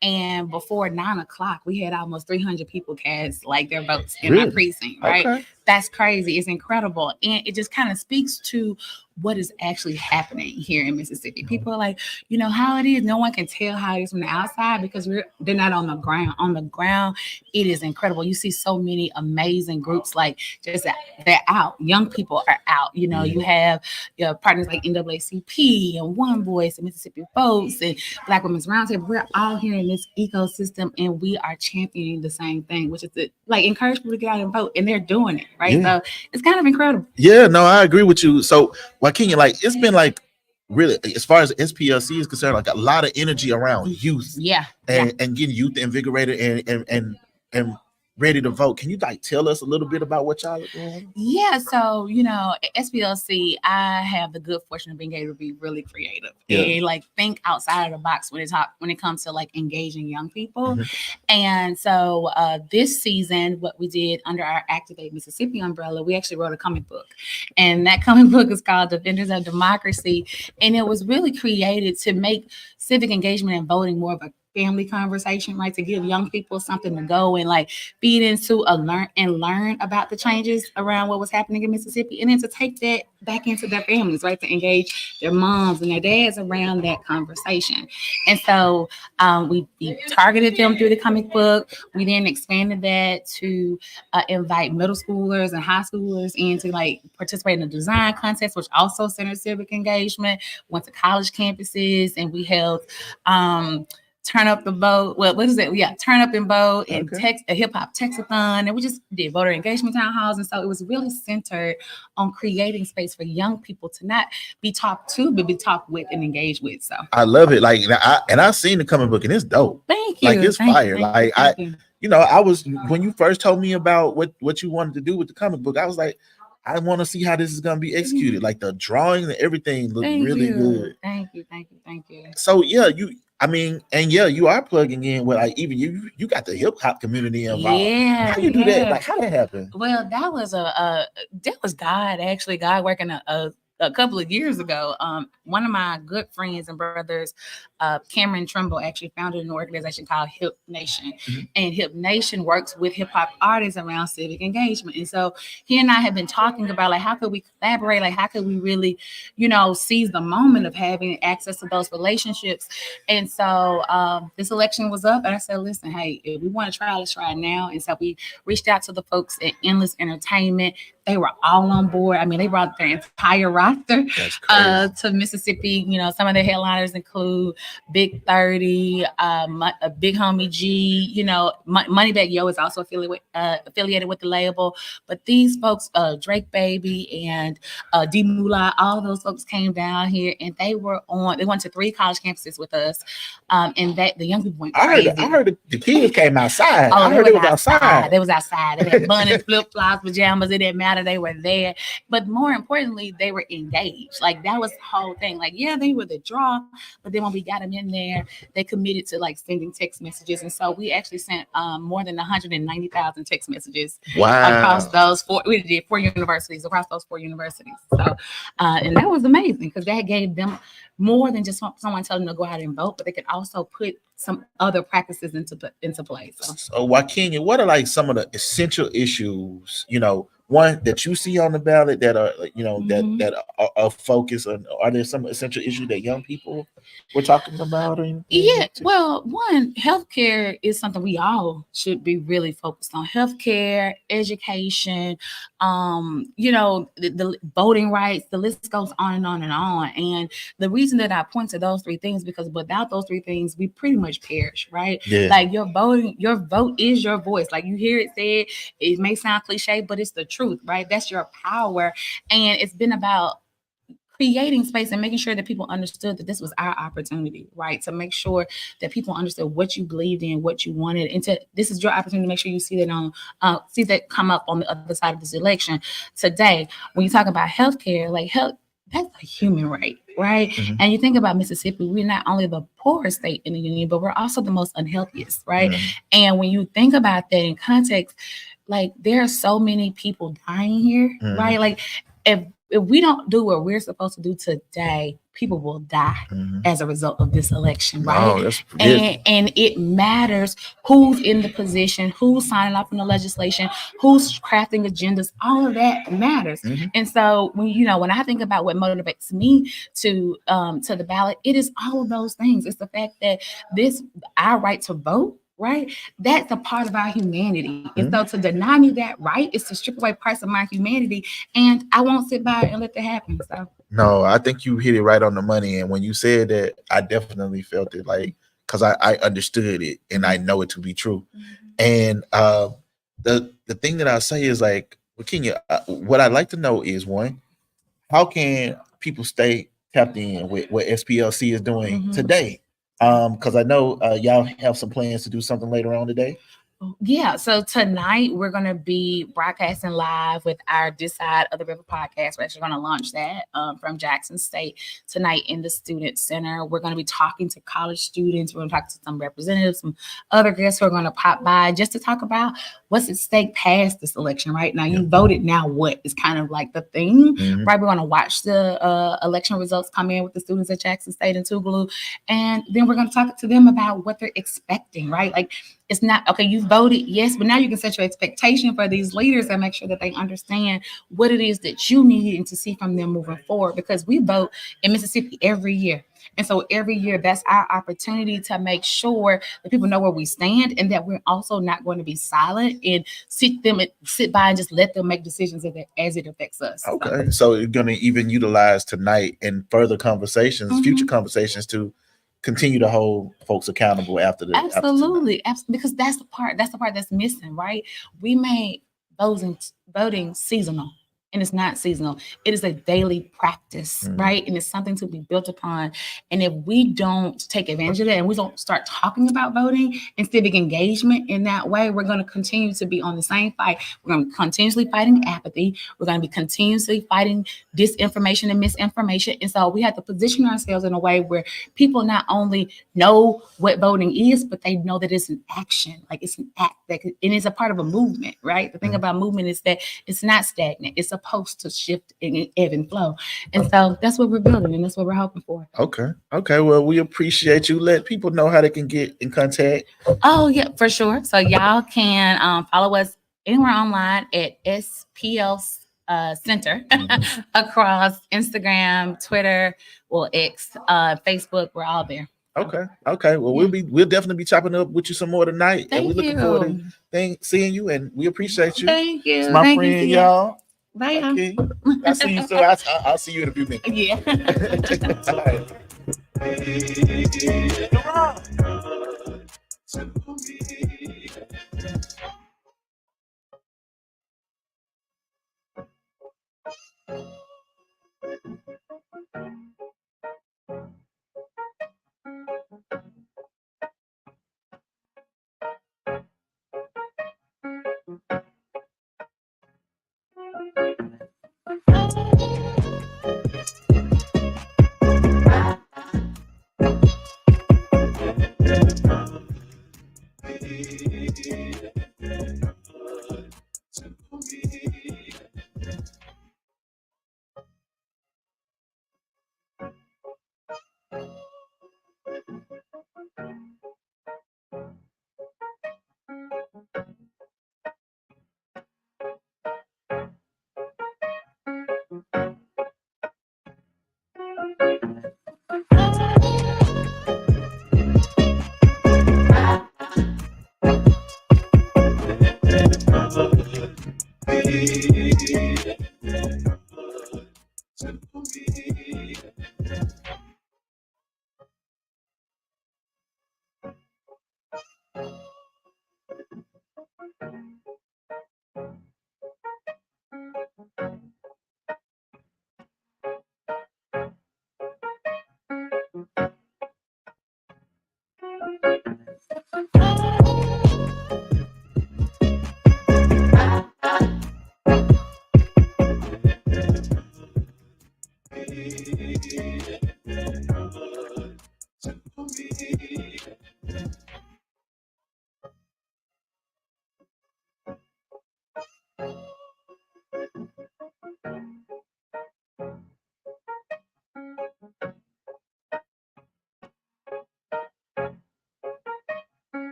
F: and before 9:00, we had almost 300 people cast like their votes in my precinct, right?
A: Okay.
F: That's crazy. It's incredible. And it just kind of speaks to what is actually happening here in Mississippi. People are like, you know how it is. No one can tell how it is from the outside because they're not on the ground. On the ground, it is incredible. You see so many amazing groups, like just they're out. Young people are out. You know, you have your partners like NAACP and One Voice and Mississippi Votes and Black Women's Roundtable. We're all here in this ecosystem, and we are championing the same thing, which is to like encourage people to get out and vote, and they're doing it, right?
A: Yeah.
F: So it's kind of incredible.
A: Yeah, no, I agree with you. So, Joaquin, like it's been like really, as far as SPLC is concerned, like a lot of energy around youth, and getting youth invigorated and ready to vote. Can you like tell us a little bit about what y'all are doing?
F: Yeah, so at SPLC, I have the good fortune of being able to be really creative and like think outside of the box when it comes to like engaging young people. And so this season, what we did under our Activate Mississippi umbrella, we actually wrote a comic book, and that comic book is called Defenders of Democracy, and it was really created to make civic engagement and voting more of a family conversation, right? To give young people something to go and like feed into learn about the changes around what was happening in Mississippi, and then to take that back into their families, right? To engage their moms and their dads around that conversation. And so we targeted them through the comic book. We then expanded that to invite middle schoolers and high schoolers in to like participate in the design contest, which also centered civic engagement. Went to college text and we held Turn Up the Vote. Well, what is it? Yeah, Turn Up and Vote and a hip hop textathon. And we just did voter engagement town halls. And so it was really centered on creating space for young people to not be talked to, but be talked with and engaged with. So
A: I love it. Like, I've seen the comic book and it's dope.
F: Thank you.
A: Like, it's fire.
F: Thank you.
A: I was, when you first told me about what you wanted to do with the comic book, I was like, I want to see how this is going to be executed. Like the drawing and everything looked really good.
F: Thank you.
A: So yeah, you are plugging in with like even you got the hip hop community involved.
F: Yeah.
A: How you do that? Like how that happen?
F: Well, that was God, actually. God working a couple of years ago. One of my good friends and brothers, Cameron Trimble, actually founded an organization called Hip Nation. And Hip Nation works with hip hop artists around civic engagement. And so he and I have been talking about like how could we collaborate? Like how could we really, seize the moment of having access to those relationships? And so this election was up, and I said, listen, hey, if we want to try, let's try it now. And so we reached out to the folks at Endless Entertainment. They were all on board. I mean, they brought their entire roster to Mississippi. Some of their headliners include Big 30, Big Homie G. Moneybagg Yo is also affiliated with the label. But these folks, Drake Baby and D Moolah, all those folks came down here, and they went to 3 college campuses with us. And that the young people went crazy.
A: I heard the kids came outside.
F: Oh,
A: I heard they was outside.
F: They was outside. They had bunnies, flip flops, pajamas. It didn't matter. They were there. But more importantly, they were engaged. Like that was the whole thing. Like, yeah, they were the draw, but then when we got them in there, they committed to like sending text messages. And so we actually sent more than 190,000 text messages across those 4. We did 4 universities across those 4 universities. So, and that was amazing because that gave them more than just someone telling them to go out and vote, but they could also put some other practices into place. So
A: Joaquin, what are like some of the essential issues, one that you see on the ballot that are, you know,
F: Mhm.
A: that are focused on? Are there some essential issues that young people were talking about or anything?
F: Yeah, well, one, healthcare is something we all should be really focused on. Healthcare, education, you know, the voting rights, the list goes on and on and on. And the reason that I point to those three things, because without those three things, we pretty much perish, right?
A: Yeah.
F: Like your vote is your voice. Like you hear it said, it may sound cliche, but it's the truth, right? That's your power. And it's been about creating space and making sure that people understood that this was our opportunity, right? To make sure that people understood what you believed in, what you wanted, and this is your opportunity to make sure you see that come up on the other side of this election. Today, when you talk about healthcare, like health, that's a human right, right?
A: Mhm.
F: And you think about Mississippi, we're not only the poorest state in the union, but we're also the most unhealthiest, right?
A: Mhm.
F: And when you think about that in context, like there are so many people dying here,
A: Mhm.
F: right? Like if we don't do what we're supposed to do today, people will die
A: Mhm.
F: as a result of this election, right?
A: Oh, that's good.
F: And it matters who's in the position, who's signing off on the legislation, who's crafting agendas. All of that matters.
A: Mhm.
F: And so when I think about what motivates me to the ballot, it is all of those things. It's the fact that our right to vote, right? That's a part of our humanity. And so to deny me that right is to strip away parts of my humanity. And I won't sit by and let that happen. So
A: No, I think you hit it right on the money. And when you said that, I definitely felt it, like, because I understood it and I know it to be true. And the thing that I say is, like, well, Kenya, what I'd like to know is, one, how can people stay tapped in with what SPLC is doing
F: Mhm.
A: today? Because I know y'all have some plans to do something later on today.
F: yeah, so tonight we're going to be broadcasting live with our This Side of the River podcast. We're actually going to launch that from Jackson State tonight in the Student Center. We're going to be talking to college students. We're going to talk to some representatives, some other guests who are going to pop by just to talk about what's at stake past this election. Right now, you voted. Now what is kind of like the theme,
A: Mhm.
F: right? We're going to watch the election results come in with the students at Jackson State and Tougaloo, and then we're going to talk to them about what they're expecting. Right, like. It's not, okay, you voted, yes, but now you can set your expectation for these leaders and make sure that they understand what it is that you need and to see from them moving forward, because we vote in Mississippi every year. And so every year, that's our opportunity to make sure that people know where we stand and that we're also not going to be silent and sit by and just let them make decisions as it affects us.
A: Okay, so you're going to even utilize tonight and further conversations, future conversations, to continue to hold folks accountable after the
F: Absolutely, because that's the part that's missing, right? We made voting seasonal, and it's not seasonal. It is a daily practice, right? And it's something to be built upon. And if we don't take advantage of that and we don't start talking about voting and civic engagement in that way, we're going to continue to be on the same fight. We're going to be continuously fighting apathy. We're going to be continuously fighting disinformation and misinformation. And so we have to position ourselves in a way where people not only know what voting is, but they know that it's an action, like it's an act, and it's a part of a movement, right? The thing about movement is that it's not stagnant. It's supposed to shift and ebb and flow. And so that's what we're building, and that's what we're hoping for.
A: Okay. Well, we appreciate you. Let people know how they can get in contact.
F: Oh, yeah, for sure. So y'all can follow us anywhere online at SPL Center across Instagram, Twitter, X, Facebook. We're all there.
A: Okay. Well, we'll definitely be chopping up with you some more tonight.
F: Thank
A: and we're looking
F: you.
A: forward to seeing you, and we appreciate you.
F: Thank you.
A: It's my
F: Thank
A: friend,
F: you,
A: y'all.
F: Bye.
A: Okay. I'll see you soon. I'll see you in a few minutes.
F: Yeah.
A: All right.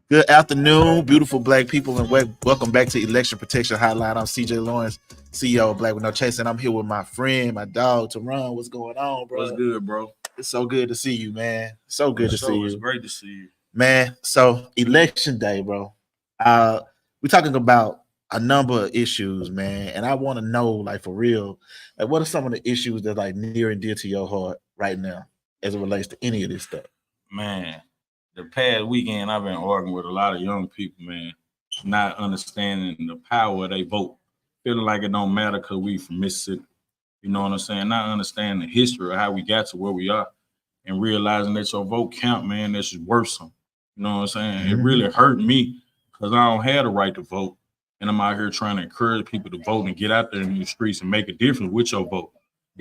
A: Good afternoon, beautiful black people, and welcome back to Election Protection Hotline. I'm CJ Lawrence, CEO of Black with No Chase, and I'm here with my friend, my dog, Teron. What's going on, bro?
G: What's good, bro?
A: It's so good to see you, man. So good to see you.
G: It's great to see you.
A: Man, so election day, bro. We're talking about a number of issues, man, and I want to know, like, for real, like, what are some of the issues that like near and dear to your heart right now as it relates to any of this stuff?
G: Man, the past weekend I've been arguing with a lot of young people, man, not understanding the power of their vote, feeling like it don't matter because we from Mississippi. You know what I'm saying? Not understanding the history of how we got to where we are, and realizing that your vote count, man. That's just worth something. You know what I'm saying? It really hurt me because I don't have the right to vote. And I'm out here trying to encourage people to vote and get out there in the streets and make a difference with your vote.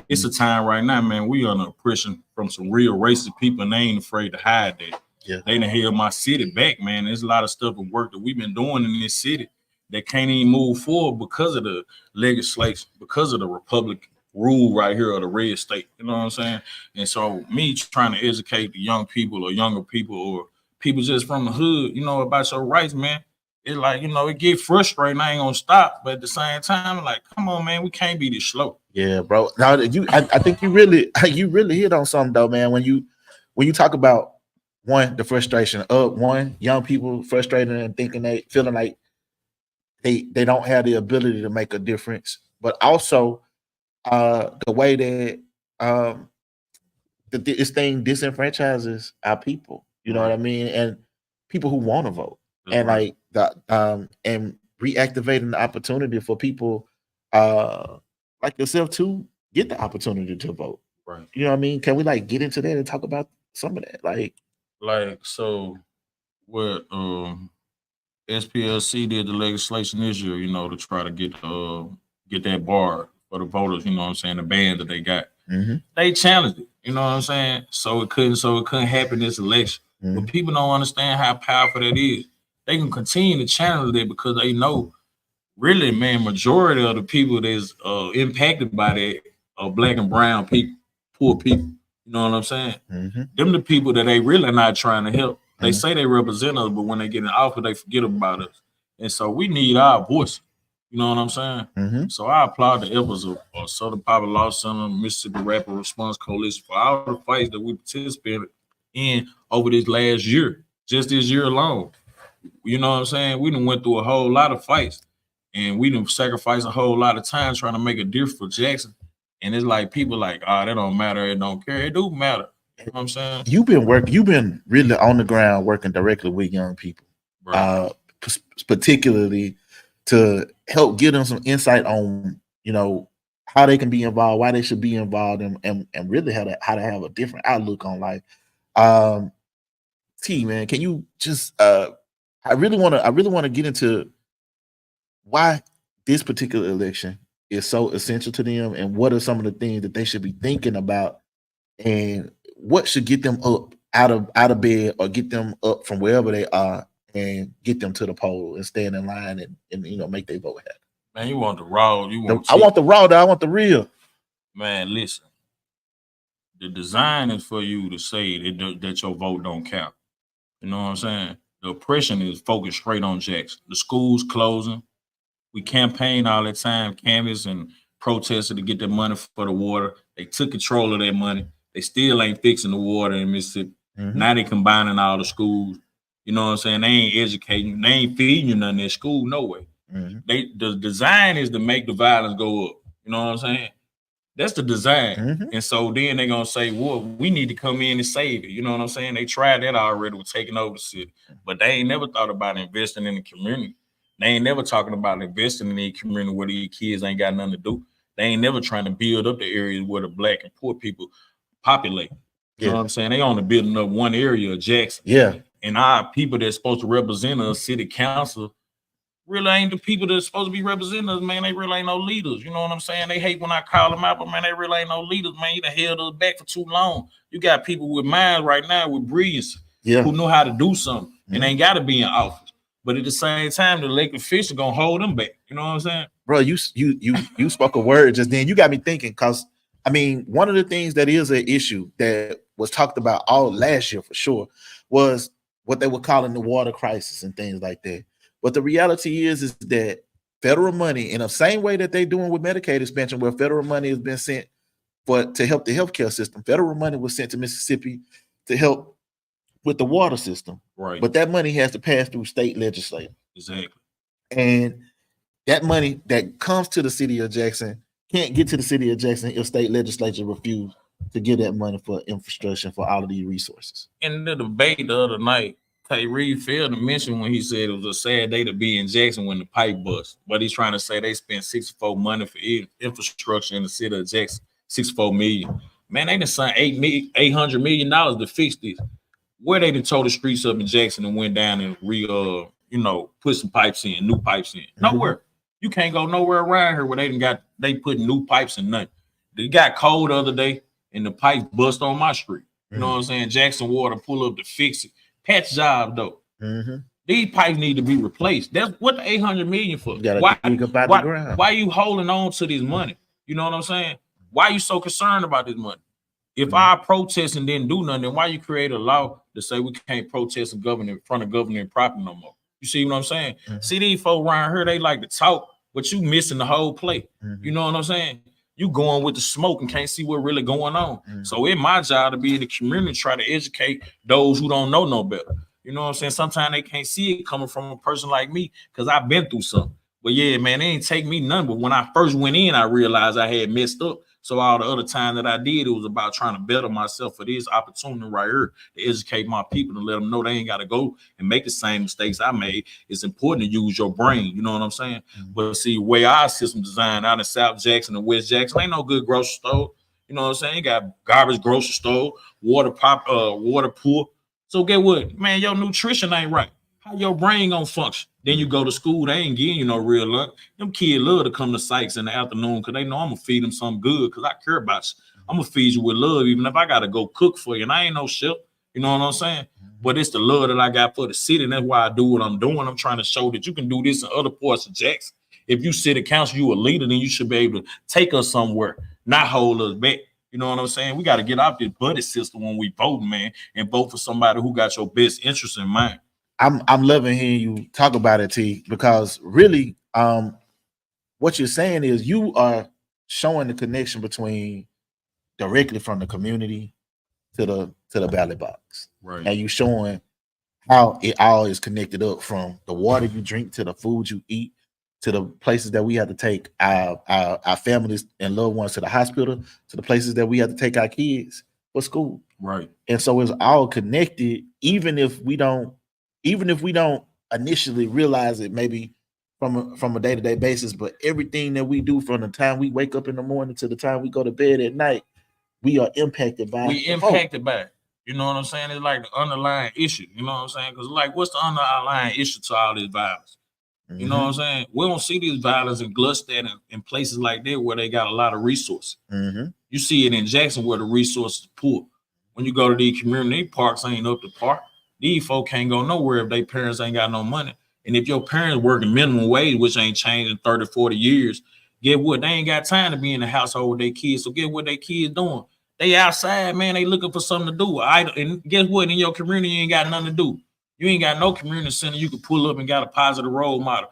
G: It's a time right now, man. We under oppression from some real racist people, and they ain't afraid to hide that.
A: Yeah.
G: They done held my city back, man. There's a lot of stuff and work that we've been doing in this city that can't even move forward because of the legislation, because of the Republican rule right here of the red state. You know what I'm saying? And so me trying to educate the young people or younger people or people just from the hood, you know, about your rights, man. It's like, you know, it get frustrating. I ain't gonna stop, but at the same time, like, come on, man, we can't be this slow.
A: Yeah, bro. Now I think you really hit on something though, man. When you talk about the frustration of young people frustrated and thinking they feeling like they don't have the ability to make a difference, but also the way that this thing disenfranchises our people. You know what I mean? And people who want to vote.
G: That's
A: and
G: right.
A: like and reactivating the opportunity for people like yourself to get the opportunity to vote.
G: Right.
A: You know what I mean? Can we like get into that and talk about some of that?
G: Like, so what SPLC did the legislation this year, you know, to try to get that bar for the voters, you know what I'm saying, the band that they got. They challenged it, you know what I'm saying? So it couldn't happen this election. But people don't understand how powerful that is. They can continue to challenge it because they know, really, man, majority of the people that's impacted by that are black and brown people, poor people. You know what I'm saying? Them the people that they really not trying to help. They say they represent us, but when they get in office, they forget about us. And so we need our voice. You know what I'm saying? So I applaud the efforts of Southern Poverty Law Center, Mississippi Rapid Response Coalition for all the fights that we participated in over this last year, just this year alone. You know what I'm saying? We done went through a whole lot of fights, and we done sacrificed a whole lot of time trying to make a difference for Jackson. And it's like people like, that don't matter, it don't care. It do matter. You know what I'm saying?
A: You've been really on the ground working directly with young people,
G: Right.
A: Particularly to help give them some insight on, you know, how they can be involved, why they should be involved, and really how to have a different outlook on life. T, man, can you just I really want to get into why this particular election is so essential to them, and what are some of the things that they should be thinking about, and what should get them up out of bed or get them up from wherever they are and get them to the poll and stand in line and you know, make their vote happen.
G: Man, you want the raw, you want
A: I want the raw, though. I want the real.
G: Man, listen. The design is for you to say that your vote don't count. You know what I'm saying? The oppression is focused straight on Jackson. The schools closing. We campaigned all that time, canvassed and protested to get that money for the water. They took control of that money. They still ain't fixing the water in Mississippi. Now they combining all the schools. You know what I'm saying? They ain't educating you. They ain't feeding you nothing at school, no way. The design is to make the violence go up. You know what I'm saying? That's the design. And so then they're going to say, well, we need to come in and save it. You know what I'm saying? They tried that already with taking over the city. But they ain't never thought about investing in the community. They ain't never talking about investing in the community where these kids ain't got nothing to do. They ain't never trying to build up the areas where the black and poor people populate. You know what I'm saying? They only building up one area of Jackson.
A: Yeah.
G: And our people that's supposed to represent us, city council, really ain't the people that's supposed to be representing us, man. They really ain't no leaders. You know what I'm saying? They hate when I call them out, but man, they really ain't no leaders, man. You done held us back for too long. You got people with minds right now with brilliance who know how to do something and ain't got to be in office. But at the same time, the elected official gonna hold them back. You know what I'm saying?
A: Bro, you spoke a word just then. You got me thinking, because I mean, one of the things that is an issue that was talked about all last year for sure was what they were calling the water crisis and things like that. But the reality is that federal money, in the same way that they're doing with Medicaid expansion, where federal money has been sent to help the healthcare system, federal money was sent to Mississippi to help with the water system.
G: Right.
A: But that money has to pass through state legislature.
G: Exactly.
A: And that money that comes to the city of Jackson can't get to the city of Jackson if state legislature refuse to give that money for infrastructure for all of these resources.
G: In the debate the other night, Reed failed to mention when he said it was a sad day to be in Jackson when the pipe bust. But he's trying to say they spent 64 money for infrastructure in the city of Jackson, 64 million. Man, they done signed $800 million to fix this. Where they done tore the streets up in Jackson and went down and put some pipes in, new pipes in. Nowhere. You can't go nowhere around here where they put new pipes in nothing. It got cold the other day and the pipes bust on my street. You know what I'm saying? Jackson Water pull up to fix it. Patch job though. These pipes need to be replaced. That's what the 800 million for. Why you holding on to this money? You know what I'm saying? Why you so concerned about this money? If our protesting didn't do nothing, then why you create a law to say we can't protest and govern in front of government property no more? You see what I'm saying? See, these folks around here, they like to talk, but you missing the whole play. You know what I'm saying? You going with the smoke and can't see what really going on. So it's my job to be in the community, try to educate those who don't know no better. You know what I'm saying? Sometimes they can't see it coming from a person like me because I've been through something. But yeah, man, it ain't take me none. But when I first went in, I realized I had messed up. So all the other time that I did, it was about trying to better myself for this opportunity right here to educate my people and let them know they ain't got to go and make the same mistakes I made. It's important to use your brain. You know what I'm saying? But see, the way our system designed out in South Jackson and West Jackson, ain't no good grocery store. You know what I'm saying? You got garbage grocery store, water pool. So get what? Man, your nutrition ain't right. How your brain gonna function? Then you go to school, they ain't getting you no real lunch. Them kids love to come to Sykes in the afternoon because they know I'm gonna feed them something good because I care about you. I'm gonna feed you with love, even if I gotta go cook for you. And I ain't no chef. You know what I'm saying? But it's the love that I got for the city, and that's why I do what I'm doing. I'm trying to show that you can do this in other parts of Jackson. If you city council, you a leader, then you should be able to take us somewhere, not hold us back. You know what I'm saying? We got to get out this buddy system when we vote, man, and vote for somebody who got your best interest in mind.
A: I'm loving hearing you talk about it, T, because really, what you're saying is you are showing the connection between directly from the community to the ballot box,
G: right? And
A: you showing how it all is connected up from the water you drink to the food you eat to the places that we have to take our families and loved ones to the hospital, to the places that we have to take our kids for school,
G: right?
A: And so it's all connected, even if we don't initially realize it, maybe from a day-to-day basis, but everything that we do from the time we wake up in the morning to the time we go to bed at night, we are impacted by
G: it. You know what I'm saying? It's like the underlying issue. You know what I'm saying? Because like, what's the underlying issue to all this violence? You know what I'm saying? We don't see this violence in Gluckstadt and places like that where they got a lot of resources. You see it in Jackson where the resources are poor. When you go to these community parks, ain't up to par. These folk can't go nowhere if their parents ain't got no money. And if your parents working minimum wage, which ain't changed in 30, 40 years, get what? They ain't got time to be in the household with their kids. So get what their kids doing. They outside, man. They looking for something to do. And guess what? In your community, you ain't got nothing to do. You ain't got no community center you can pull up and got a positive role model.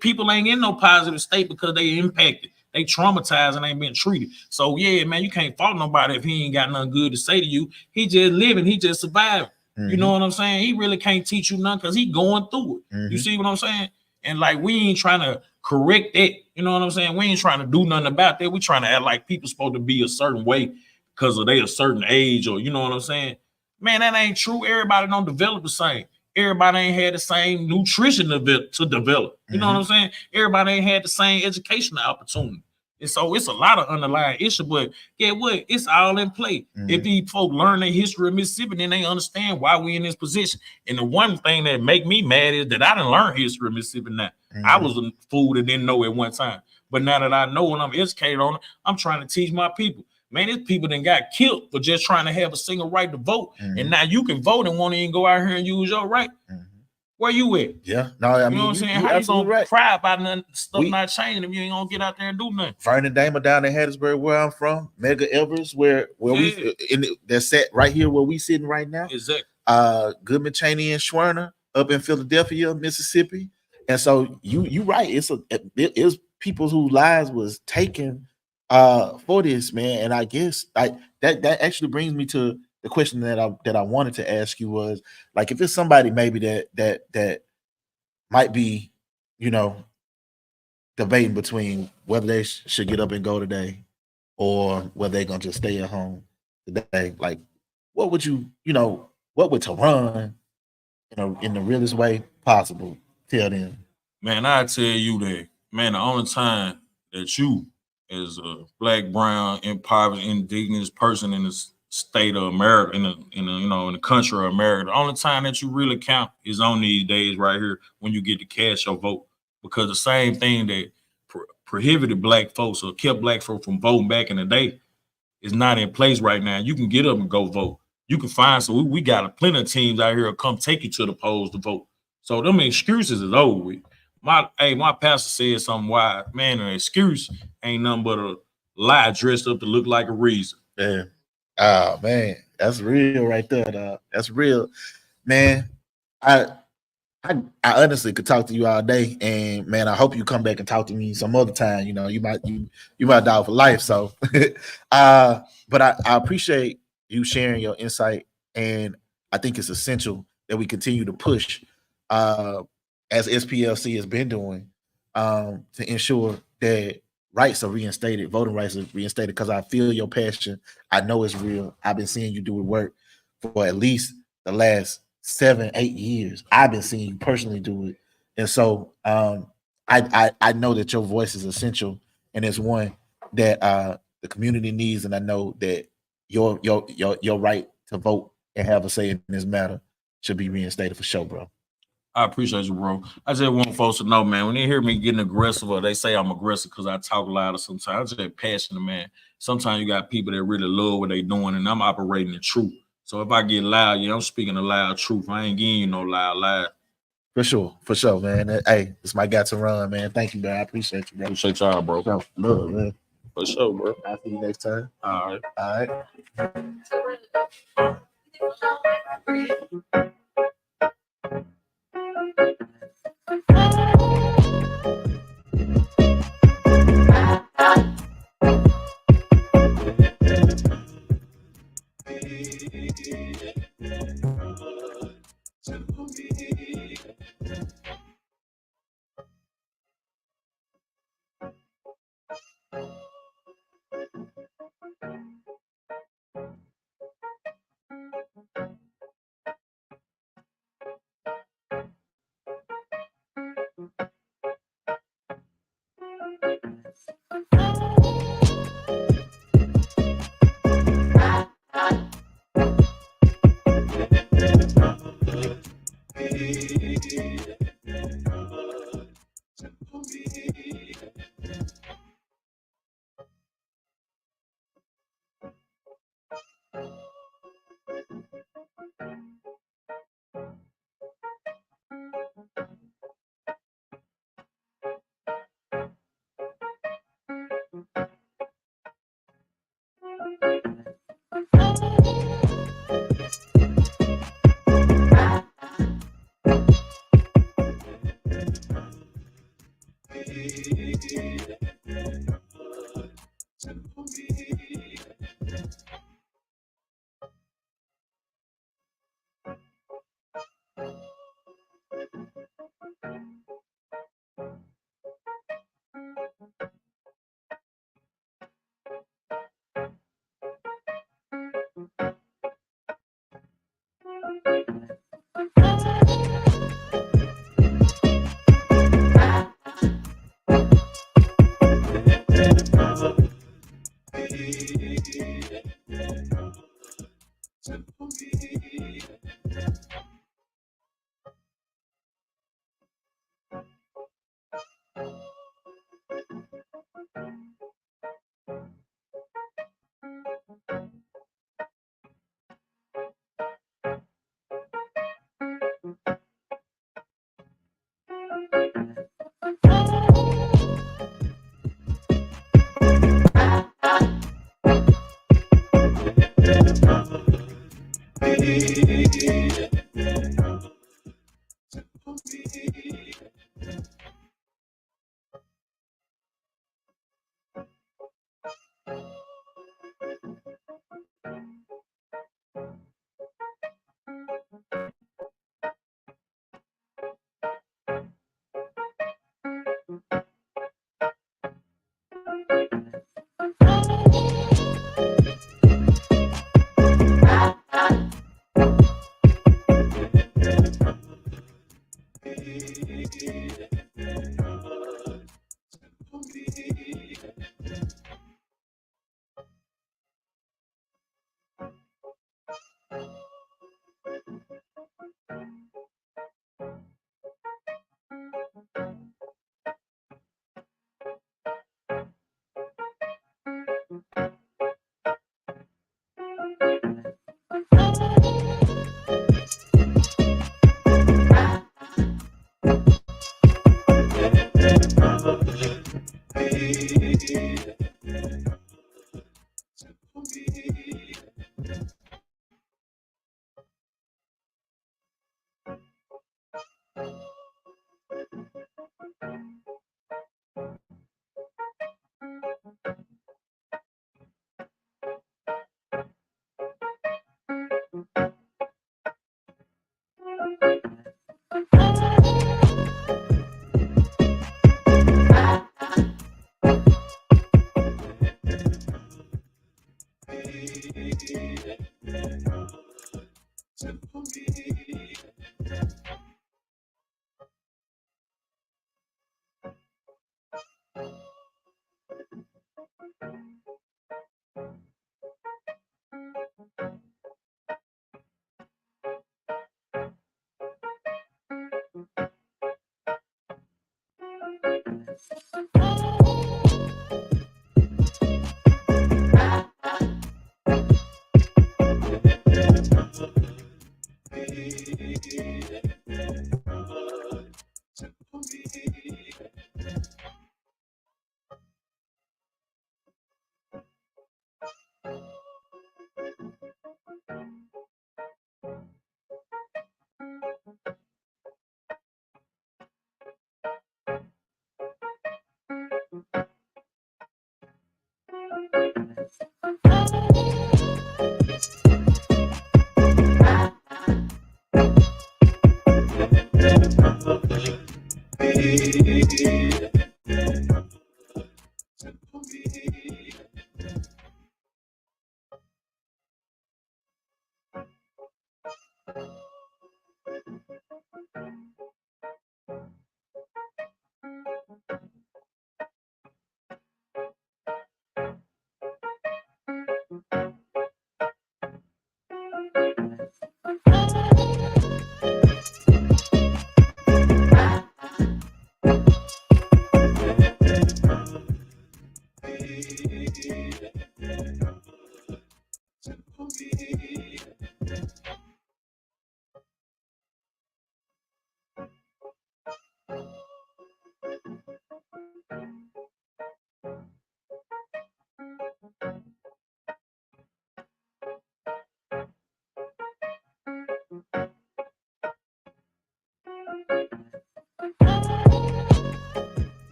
G: People ain't in no positive state because they impacted. They traumatized and ain't been treated. So yeah, man, you can't fault nobody if he ain't got nothing good to say to you. He just living, he just surviving. You know what I'm saying? He really can't teach you nothing because he going through it. You see what I'm saying? And like we ain't trying to correct that. You know what I'm saying? We ain't trying to do nothing about that. We trying to act like people supposed to be a certain way because of they a certain age, or you know what I'm saying? Man, that ain't true. Everybody don't develop the same. Everybody ain't had the same nutrition to develop. You know what I'm saying? Everybody ain't had the same educational opportunity. And so it's a lot of underlying issue, but get what? It's all in play. If these folk learn the history of Mississippi, then they understand why we in this position. And the one thing that make me mad is that I didn't learn history of Mississippi now. I was a fool that didn't know at one time. But now that I know and I'm educated on it, I'm trying to teach my people. Man, there's people that got killed for just trying to have a single right to vote. And now you can vote and won't even go out here and use your right. Where you at?
A: Yeah. No, I mean,
G: you know what I'm saying? How you gonna cry about nothing, stuff not changing if you ain't gonna get out there and do nothing?
A: Vernon Damer down in Hattiesburg, where I'm from, Mega Evers, where we they're set right here where we sitting right now.
G: Exactly.
A: Goodman, Cheney, and Schwerner up in Philadelphia, Mississippi. And so you right. It is people whose lives was taken for this, man. And I guess that actually brings me to the question that I wanted to ask you was, like, if it's somebody maybe that might be, you know, debating between whether they should get up and go today or whether they're gonna just stay at home today, like, what would what would to run in the realest way possible tell them?
G: Man, I tell you that, man, the only time that you, as a black, brown, impoverished, indigenous person in the state of America, in the country of America, the only time that you really count is on these days right here when you get to cast your vote. Because the same thing that prohibited black folks or kept black folks from voting back in the day is not in place right now. You can get up and go vote. You can find, so we got plenty of teams out here to come take you to the polls to vote. So them excuses is over with. My pastor said something wise. Man, an excuse ain't nothing but a lie dressed up to look like a reason.
A: Yeah. Oh man, that's real right there, dog. That's real, man. I honestly could talk to you all day, and man, I hope you come back and talk to me some other time. You know, you might die for life. So, but I appreciate you sharing your insight, and I think it's essential that we continue to push, as SPLC has been doing, to ensure that rights are reinstated, voting rights are reinstated. Because I feel your passion. I know it's real. I've been seeing you do the work for at least the last 7-8 years. I've been seeing you personally do it, and so I know that your voice is essential, and it's one that the community needs. And I know that your right to vote and have a say in this matter should be reinstated for sure, bro.
G: I appreciate you, bro. I just want folks to know, man, when they hear me getting aggressive or they say I'm aggressive because I talk louder sometimes, I'm just passionate, man. Sometimes you got people that really love what they doing, and I'm operating the truth. So if I get loud, I'm speaking the loud truth. I ain't giving you no loud lie.
A: For sure, man. Hey, it's my guy to run, man. Thank you, man. I appreciate you, bro.
G: Appreciate y'all, bro.
A: Love, man.
G: For sure, bro.
A: I'll see you next time.
G: All right.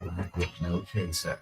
D: Black with no chaser.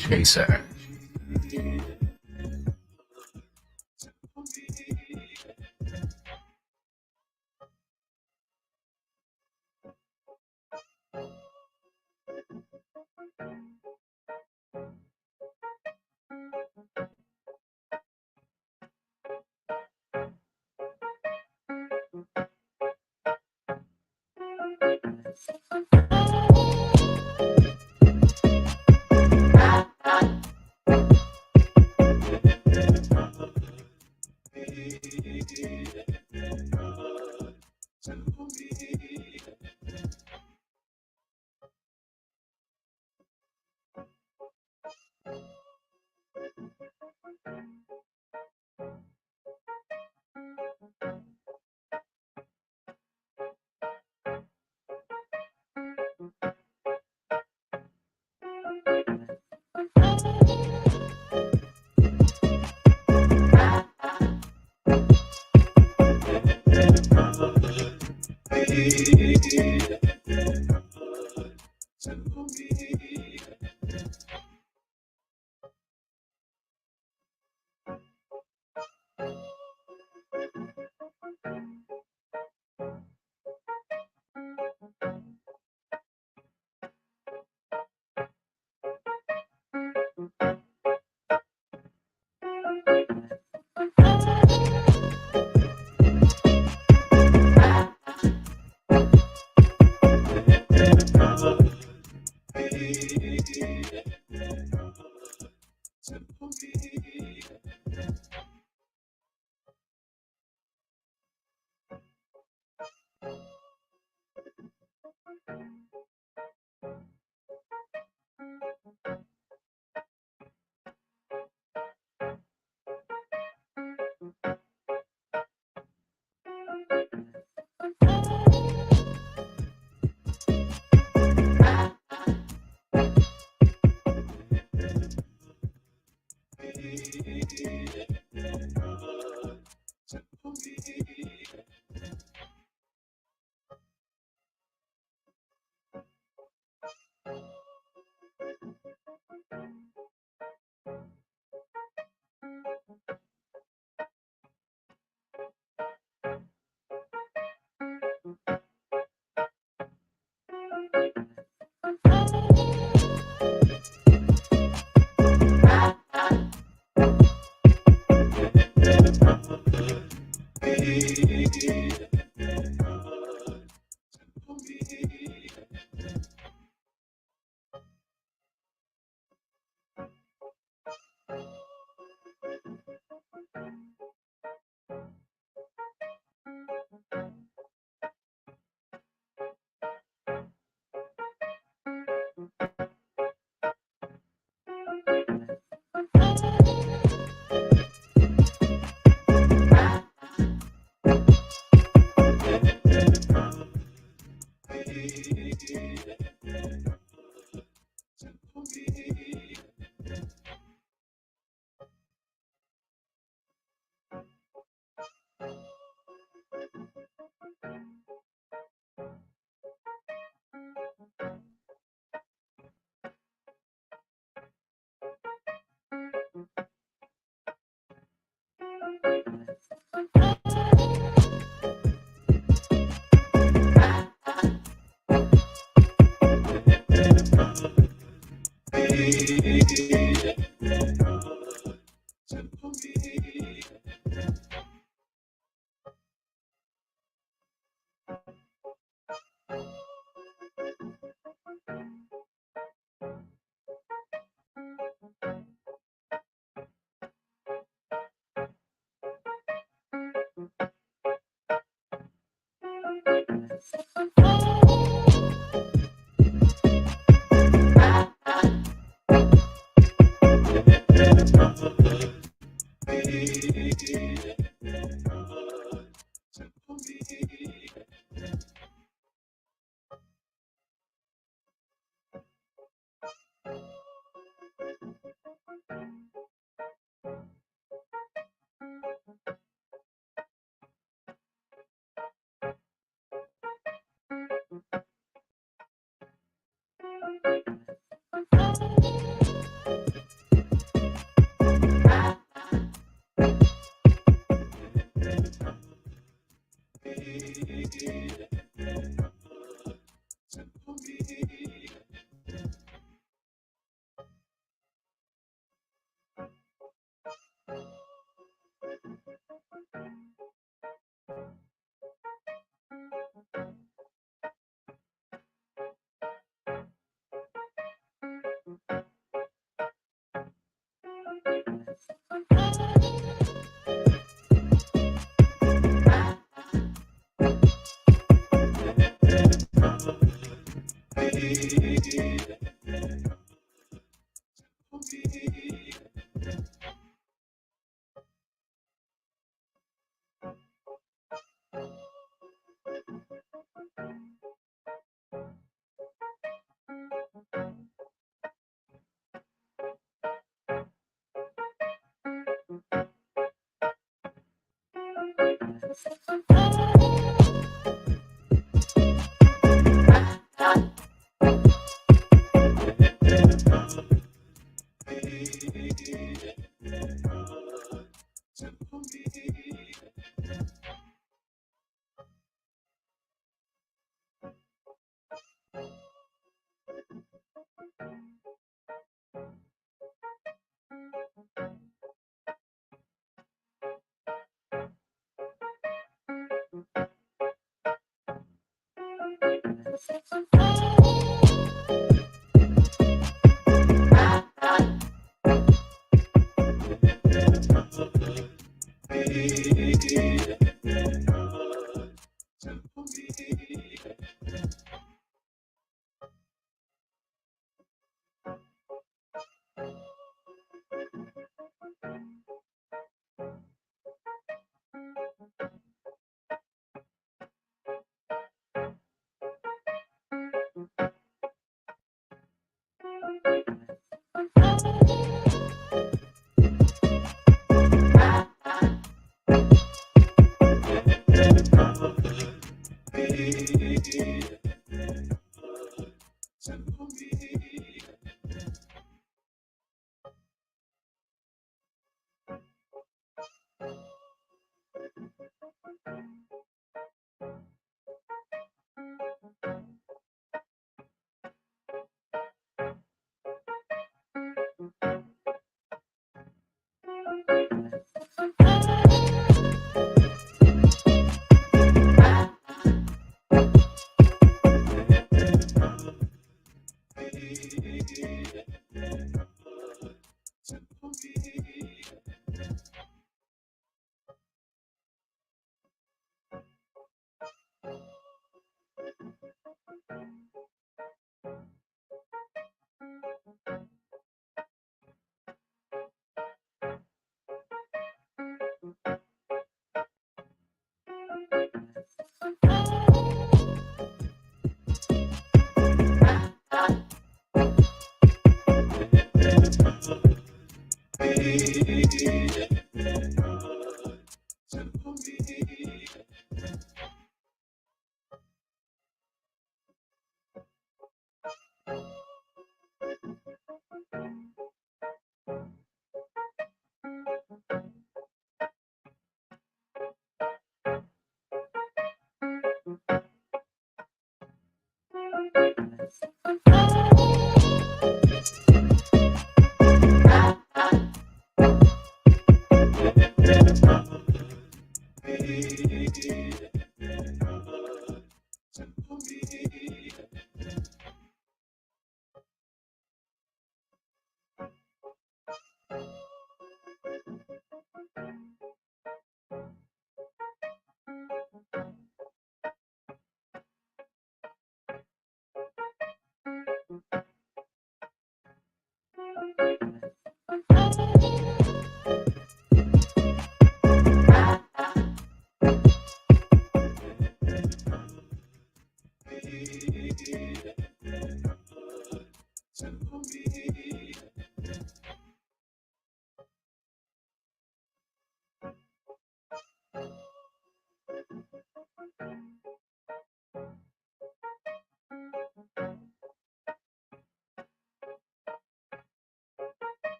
D: chaser.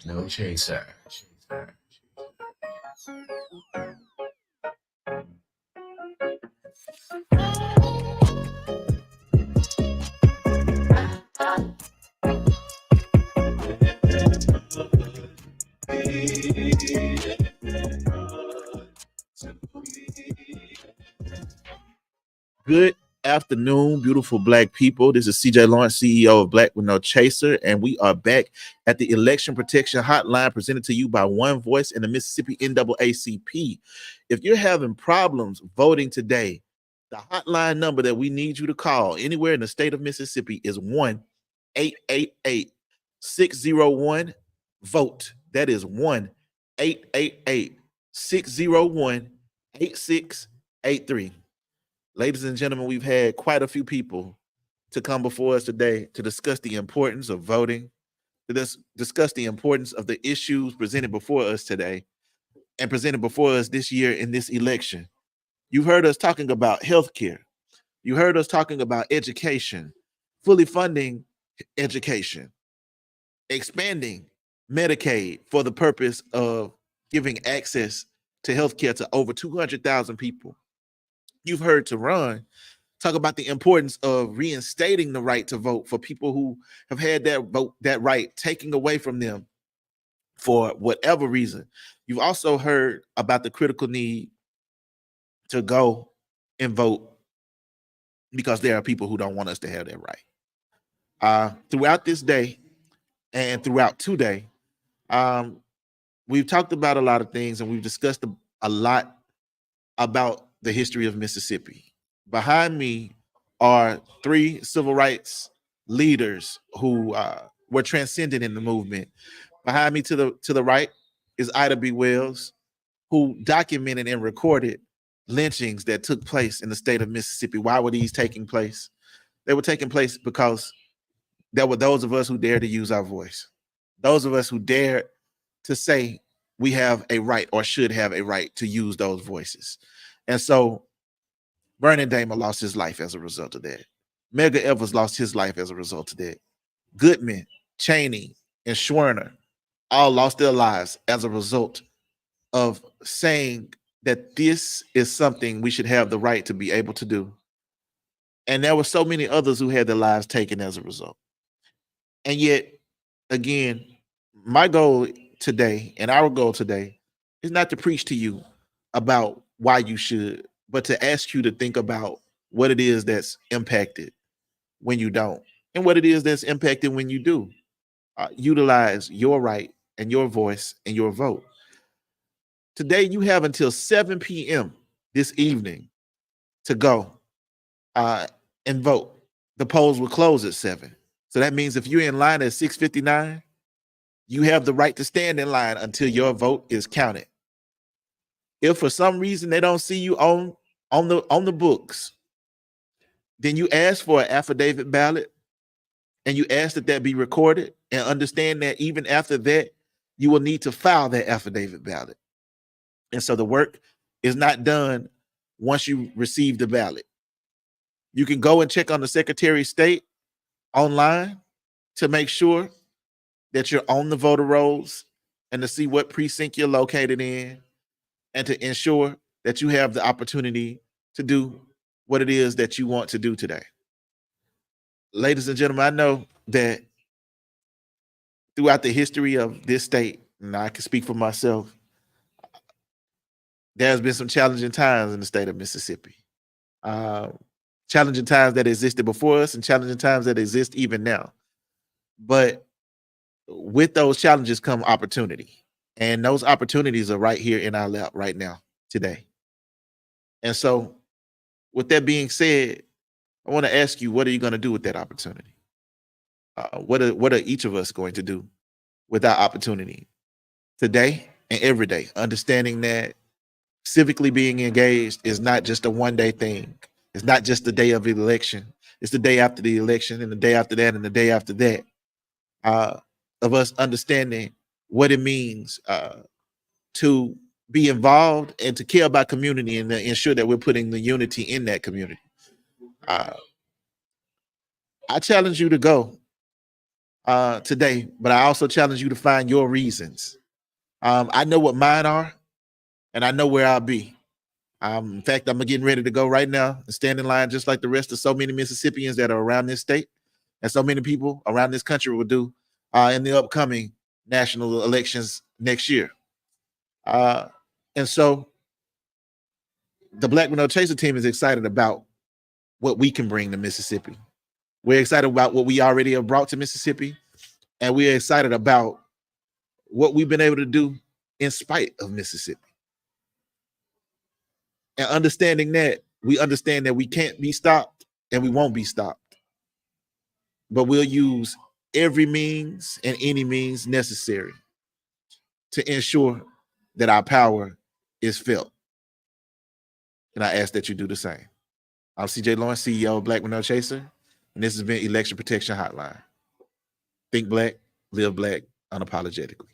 D: No chaser.
A: Good afternoon, beautiful Black people. This is CJ Lawrence, CEO of Black with No Chaser, and we are back at the Election Protection Hotline presented to you by One Voice and the Mississippi NAACP. If you're having problems voting today, the hotline number that we need you to call anywhere in the state of Mississippi is 1-888-601-VOTE. That is 1-888-601-8683. Ladies and gentlemen, we've had quite a few people to come before us today to discuss the importance of voting, to discuss the importance of the issues presented before us today and presented before us this year in this election. You've heard us talking about healthcare. You heard us talking about education, fully funding education, expanding Medicaid for the purpose of giving access to healthcare to over 200,000 people. You've heard Teron talk about the importance of reinstating the right to vote for people who have had that right taken away from them for whatever reason. You've also heard about the critical need to go and vote because there are people who don't want us to have that right. Throughout this day and throughout today, we've talked about a lot of things and we've discussed a lot about the history of Mississippi. Behind me are three civil rights leaders who were transcendent in the movement. Behind me to the right is Ida B. Wells, who documented and recorded lynchings that took place in the state of Mississippi. Why were these taking place? They were taking place because there were those of us who dared to use our voice. Those of us who dared to say we have a right or should have a right to use those voices. And so Vernon Damer lost his life as a result of that. Medgar Evers lost his life as a result of that. Goodman, Cheney, and Schwerner all lost their lives as a result of saying that this is something we should have the right to be able to do. And there were so many others who had their lives taken as a result. And yet, again, my goal today and our goal today is not to preach to you about why you should, but to ask you to think about what it is that's impacted when you don't, and what it is that's impacted when you do. Utilize your right and your voice and your vote. Today, you have until 7 p.m. this evening to go and vote. The polls will close at 7. So that means if you're in line at 6:59, you have the right to stand in line until your vote is counted. If for some reason they don't see you on the books, then you ask for an affidavit ballot and you ask that be recorded, and understand that even after that, you will need to file that affidavit ballot. And so the work is not done once you receive the ballot. You can go and check on the Secretary of State online to make sure that you're on the voter rolls and to see what precinct you're located in, and to ensure that you have the opportunity to do what it is that you want to do today. Ladies and gentlemen, I know that throughout the history of this state, and I can speak for myself, there's been some challenging times in the state of Mississippi. Challenging times that existed before us and challenging times that exist even now. But with those challenges come opportunity. And those opportunities are right here in our lap right now, today. And so with that being said, I want to ask you, what are you going to do with that opportunity? What are each of us going to do with that opportunity today and every day? Understanding that civically being engaged is not just a one-day thing. It's not just the day of the election. It's the day after the election and the day after that and the day after that. Of us understanding what it means to be involved and to care about community and to ensure that we're putting the unity in that community. I challenge you to go today, but I also challenge you to find your reasons. I know what mine are, and I know where I'll be. In fact, I'm getting ready to go right now and stand in line just like the rest of so many Mississippians that are around this state and so many people around this country will do in the upcoming national elections next year. And so the Black with No Chaser team is excited about what we can bring to Mississippi. We're excited about what we already have brought to Mississippi, and we're excited about what we've been able to do in spite of Mississippi. And understanding that, we understand that we can't be stopped and we won't be stopped. But we'll use every means and any means necessary to ensure that our power is felt. And I ask that you do the same. I'm CJ Lawrence, CEO of Black with No Chaser, and this has been Election Protection Hotline. Think black, live black, unapologetically.